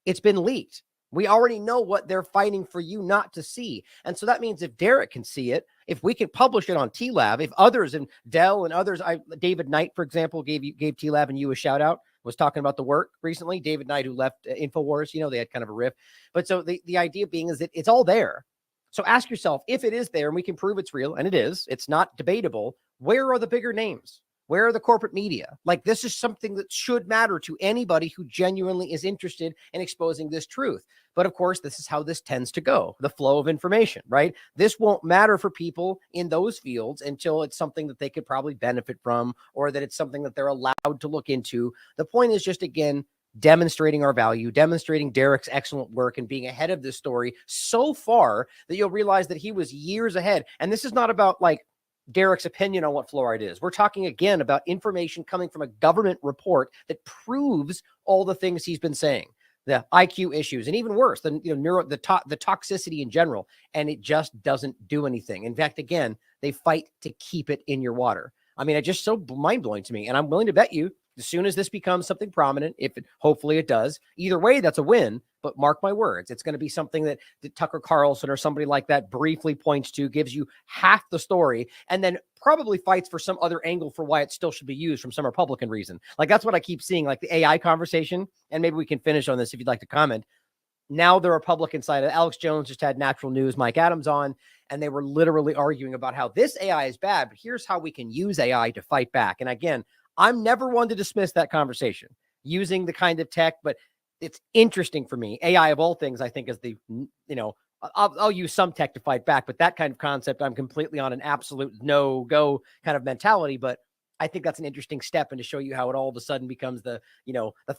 A: It's been leaked. We already know what they're fighting for you not to see. And so that means if Derrick can see it, if we can publish it on TLAV, if others, and Dell and others, David Knight, for example, gave TLAV and you a shout out, was talking about the work recently. David Knight, who left InfoWars, they had kind of a riff. But so the idea being is that it's all there. So ask yourself, if it is there and we can prove it's real, and it is, it's not debatable, where are the bigger names? Where are the corporate media? Like, this is something that should matter to anybody who genuinely is interested in exposing this truth. But of course, this is how this tends to go, the flow of information, right? This won't matter for people in those fields until it's something that they could probably benefit from, or that it's something that they're allowed to look into. The point is just, again, demonstrating our value, demonstrating Derrick's excellent work, and being ahead of this story so far that you'll realize that he was years ahead. And this is not about like Derrick's opinion on what fluoride is. We're talking again about information coming from a government report that proves all the things he's been saying, the IQ issues, and even worse, the toxicity in general. And it just doesn't do anything. In fact, again, they fight to keep it in your water. I mean, it's just so mind blowing to me. And I'm willing to bet you, as soon as this becomes something prominent, hopefully it does, either way, that's a win. But mark my words, it's going to be something that Tucker Carlson or somebody like that briefly points to, gives you half the story, and then probably fights for some other angle for why it still should be used from some Republican reason. Like, that's what I keep seeing, like the AI conversation. And maybe we can finish on this if you'd like to comment. Now the Republican side of Alex Jones just had Natural News, Mike Adams on, and they were literally arguing about how this AI is bad, but here's how we can use AI to fight back. And again, I'm never one to dismiss that conversation using the kind of tech, but it's interesting for me. AI of all things, I think, is I'll use some tech to fight back, but that kind of concept, I'm completely on an absolute no-go kind of mentality. But I think that's an interesting step, and to show you how it all of a sudden becomes the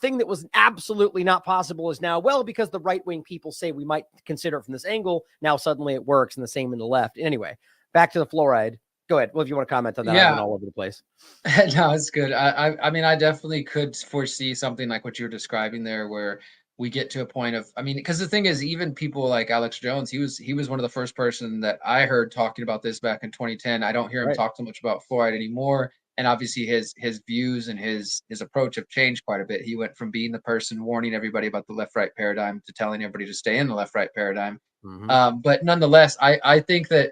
A: thing that was absolutely not possible is now, well, because the right-wing people say we might consider it from this angle, now suddenly it works, and the same in the left. Anyway, back to the fluoride. Go ahead. Well, if you want to comment on that, I went all over the place.
B: No, it's good. I mean, I definitely could foresee something like what you're describing there, where we get to a point of, I mean, because the thing is, even people like Alex Jones, he was one of the first person that I heard talking about this back in 2010. I don't hear him talk so much about fluoride anymore. And obviously his views and his approach have changed quite a bit. He went from being the person warning everybody about the left-right paradigm to telling everybody to stay in the left-right paradigm. Mm-hmm. But nonetheless, I think that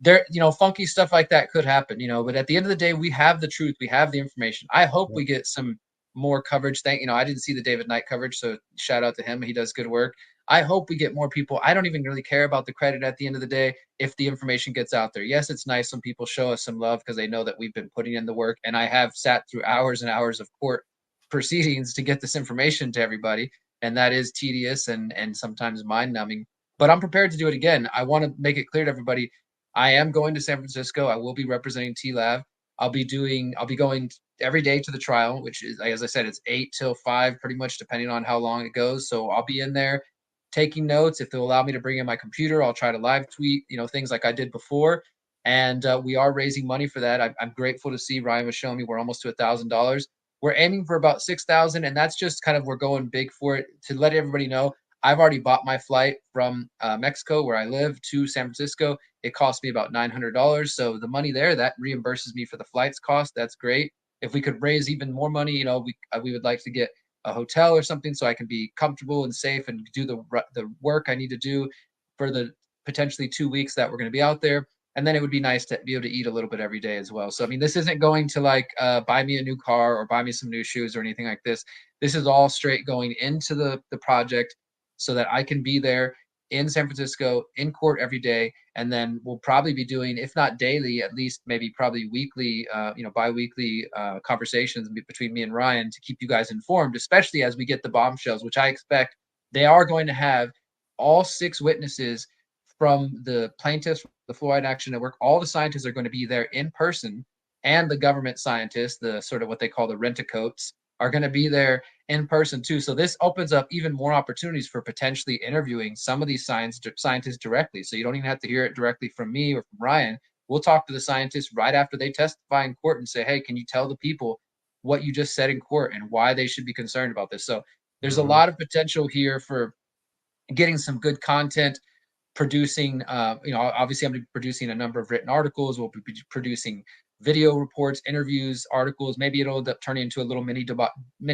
B: there, funky stuff like that could happen, but at the end of the day, we have the truth. We have the information. I hope we get some more coverage. I didn't see the David Knight coverage, so shout out to him. He does good work. I hope we get more people. I don't even really care about the credit at the end of the day if the information gets out there. Yes, it's nice when people show us some love because they know that we've been putting in the work, and I have sat through hours and hours of court proceedings to get this information to everybody, and that is tedious and sometimes mind-numbing. But I'm prepared to do it again. I want to make it clear to everybody, I am going to San Francisco. I will be representing TLAV. I'll be going every day to the trial, which is, as I said, it's 8 till 5, pretty much, depending on how long it goes. So I'll be in there taking notes. If they'll allow me to bring in my computer, I'll try to live tweet, things like I did before. And we are raising money for that. I'm grateful to see Ryan was showing me we're almost to $1,000. We're aiming for about 6,000, and that's just kind of, we're going big for it to let everybody know. I've already bought my flight from Mexico, where I live, to San Francisco. It cost me about $900. So the money there, that reimburses me for the flights cost. That's great. If we could raise even more money, we would like to get a hotel or something so I can be comfortable and safe and do the work I need to do for the potentially 2 weeks that we're going to be out there. And then it would be nice to be able to eat a little bit every day as well. So, I mean, this isn't going to like buy me a new car or buy me some new shoes or anything like this. This is all straight going into the project so that I can be there in San Francisco in court every day. And then we'll probably be doing, if not daily, at least maybe probably weekly, bi-weekly conversations between me and Ryan to keep you guys informed, especially as we get the bombshells, which I expect they are going to have all 6 witnesses from the plaintiffs, the Fluoride Action Network. All the scientists are going to be there in person, and the government scientists, the sort of what they call the rent-a-coats, are going to be there in person too. So this opens up even more opportunities for potentially interviewing some of these scientists directly. So you don't even have to hear it directly from me or from Ryan. We'll talk to the scientists right after they testify in court and say, hey, can you tell the people what you just said in court and why they should be concerned about this? So there's a lot of potential here for getting some good content, producing, obviously I'm producing a number of written articles. We'll be producing video reports, interviews, articles. Maybe it'll end up turning into a little mini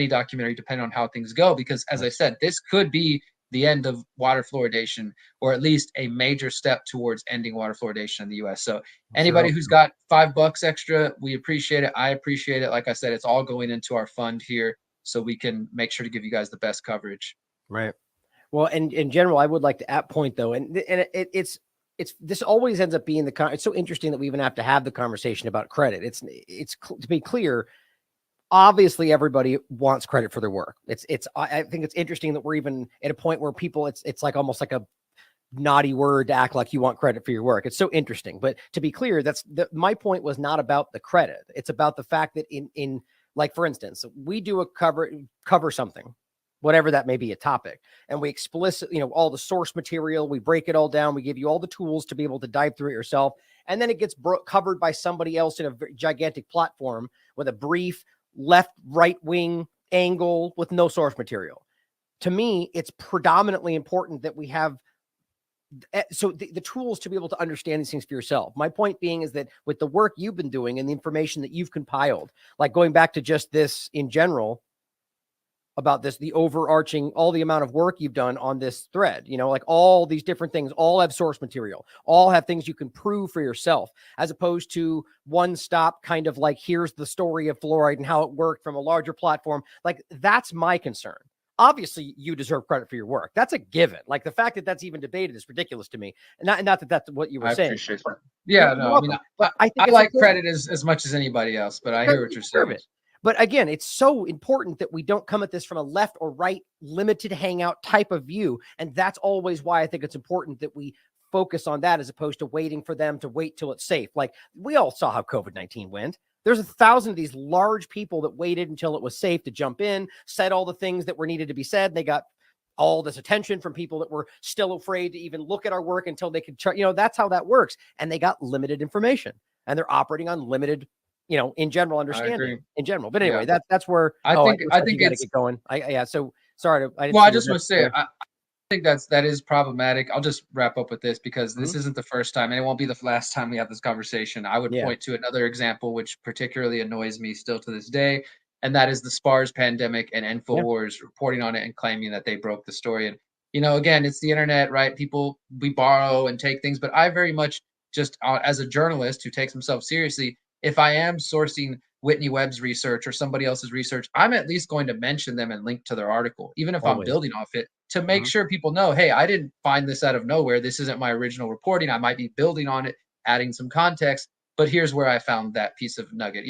B: documentary, depending on how things go. Because as I said, this could be the end of water fluoridation, or at least a major step towards ending water fluoridation in the U.S. So anybody who's got $5 extra, we appreciate it. I appreciate it. Like I said, it's all going into our fund here, so we can make sure to give you guys the best coverage.
A: Right. Well, and in general, I would like to add point though, and it's this always ends up being it's so interesting that we even have to have the conversation about credit. It's to be clear, obviously everybody wants credit for their work. I think it's interesting that we're even at a point where people, it's like almost like a naughty word to act like you want credit for your work. It's so interesting. But to be clear, my point was not about the credit. It's about the fact that in like, for instance, we do a cover something, whatever that may be, a topic, and we all the source material, we break it all down, we give you all the tools to be able to dive through it yourself, and then it gets covered by somebody else in a gigantic platform with a brief left right wing angle with no source material. To me, it's predominantly important that we have the tools to be able to understand these things for yourself. My point being is that with the work you've been doing and the information that you've compiled, like going back to just this in general, about this, the overarching, all the amount of work you've done on this thread, like all these different things, all have source material, all have things you can prove for yourself, as opposed to one stop kind of like, here's the story of fluoride and how it worked from a larger platform. Like, that's my concern. Obviously you deserve credit for your work. That's a given. Like, the fact that that's even debated is ridiculous to me. And not that that's what you were saying.
B: Appreciate that. Yeah, no, I mean, I like credit as much as anybody else, but I hear what you're saying.
A: But again, it's so important that we don't come at this from a left or right limited hangout type of view. And that's always why I think it's important that we focus on that, as opposed to waiting for them to wait till it's safe. Like, we all saw how COVID-19 went. There's 1,000 of these large people that waited until it was safe to jump in, said all the things that were needed to be said. They got all this attention from people that were still afraid to even look at our work until they could, that's how that works. And they got limited information, and they're operating on limited, in general understanding in general. But anyway, that's where I think you got to get going. So sorry.
B: I just want to say, I think that is problematic. I'll just wrap up with this, because this isn't the first time, and it won't be the last time we have this conversation. I would point to another example, which particularly annoys me still to this day, and that is the SPARS pandemic and InfoWars reporting on it and claiming that they broke the story. And, again, it's the internet, right? People, we borrow and take things, but I very much just, as a journalist who takes himself seriously, if I am sourcing Whitney Webb's research or somebody else's research, I'm at least going to mention them and link to their article, even if I'm building off it, to make sure people know, hey, I didn't find this out of nowhere. This isn't my original reporting. I might be building on it, adding some context, but here's where I found that piece of nugget,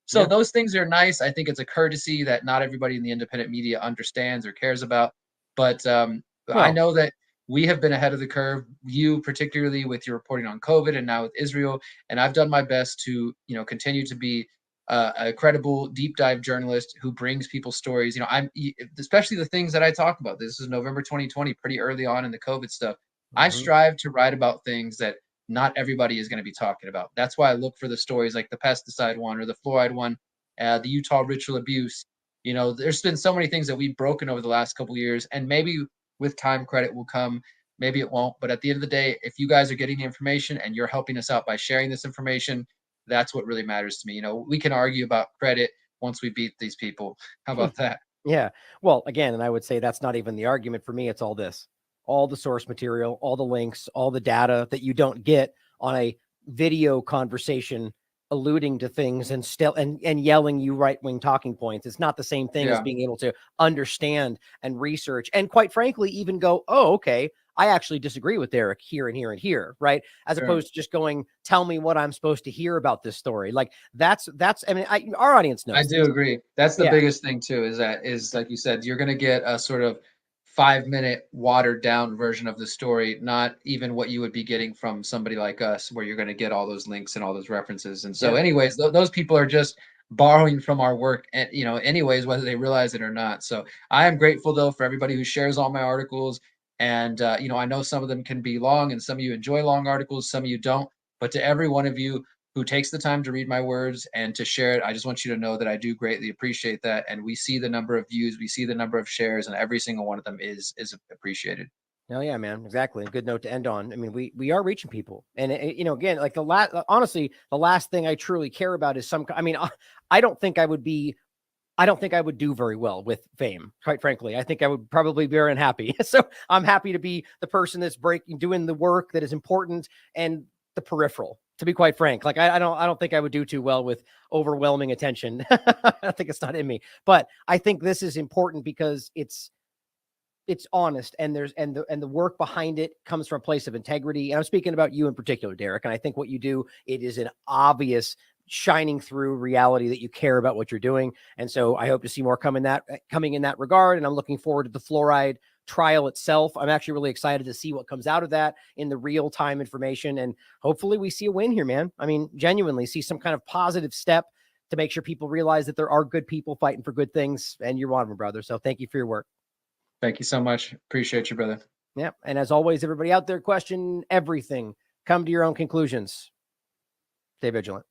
B: So those things are nice. I think it's a courtesy that not everybody in the independent media understands or cares about. But I know that we have been ahead of the curve, you particularly with your reporting on COVID and now with Israel. And I've done my best to, continue to be a credible deep dive journalist who brings people's stories. I'm especially the things that I talk about. This is November 2020, pretty early on in the COVID stuff. I strive to write about things that not everybody is going to be talking about. That's why I look for the stories like the pesticide one or the fluoride one, the Utah ritual abuse. There's been so many things that we've broken over the last couple of years, and maybe With time, credit will come. Maybe it won't. But at the end of the day, if you guys are getting the information and you're helping us out by sharing this information, that's what really matters to me. We can argue about credit once we beat these people. How about that?
A: Yeah. Well, again, and I would say that's not even the argument for me. It's all this, all the source material, all the links, all the data that you don't get on a video conversation alluding to things and still and yelling you right-wing talking points. It's not the same thing as being able to understand and research and, quite frankly, even go, oh, okay, I actually disagree with Derrick here and here and here, right? As opposed to just going, tell me what I'm supposed to hear about this story. Like that's I mean, our audience knows.
B: I do agree. That's the biggest thing too, is like you said, you're going to get a sort of 5-minute watered down version of the story, not even what you would be getting from somebody like us, where you're going to get all those links and all those references. And so anyways, those people are just borrowing from our work, and anyways, whether they realize it or not. So I am grateful though for everybody who shares all my articles. And I know some of them can be long, and some of you enjoy long articles, some of you don't. But to every one of you who takes the time to read my words and to share it, I just want you to know that I do greatly appreciate that. And we see the number of views, we see the number of shares, and every single one of them is appreciated.
A: Oh yeah, man. Exactly. A good note to end on. I mean, we are reaching people, and again, like honestly, the last thing I truly care about is I don't think I would do very well with fame, quite frankly. I think I would probably be very unhappy. So I'm happy to be the person that's doing the work that is important and the peripheral, to be quite frank. Like I don't think I would do too well with overwhelming attention. I think it's not in me, but I think this is important because it's honest, and the work behind it comes from a place of integrity. And I'm speaking about you in particular, Derrick. And I think what you do, it is an obvious shining through reality that you care about what you're doing. And so I hope to see more coming in that regard. And I'm looking forward to the fluoride trial itself. I'm actually really excited to see what comes out of that in the real time information. And hopefully we see a win here, man. I mean, genuinely see some kind of positive step to make sure people realize that there are good people fighting for good things. And you're one of them, brother. So thank you for your work.
B: Thank you so much. Appreciate you, brother.
A: Yeah. And as always, everybody out there, question everything. Come to your own conclusions. Stay vigilant.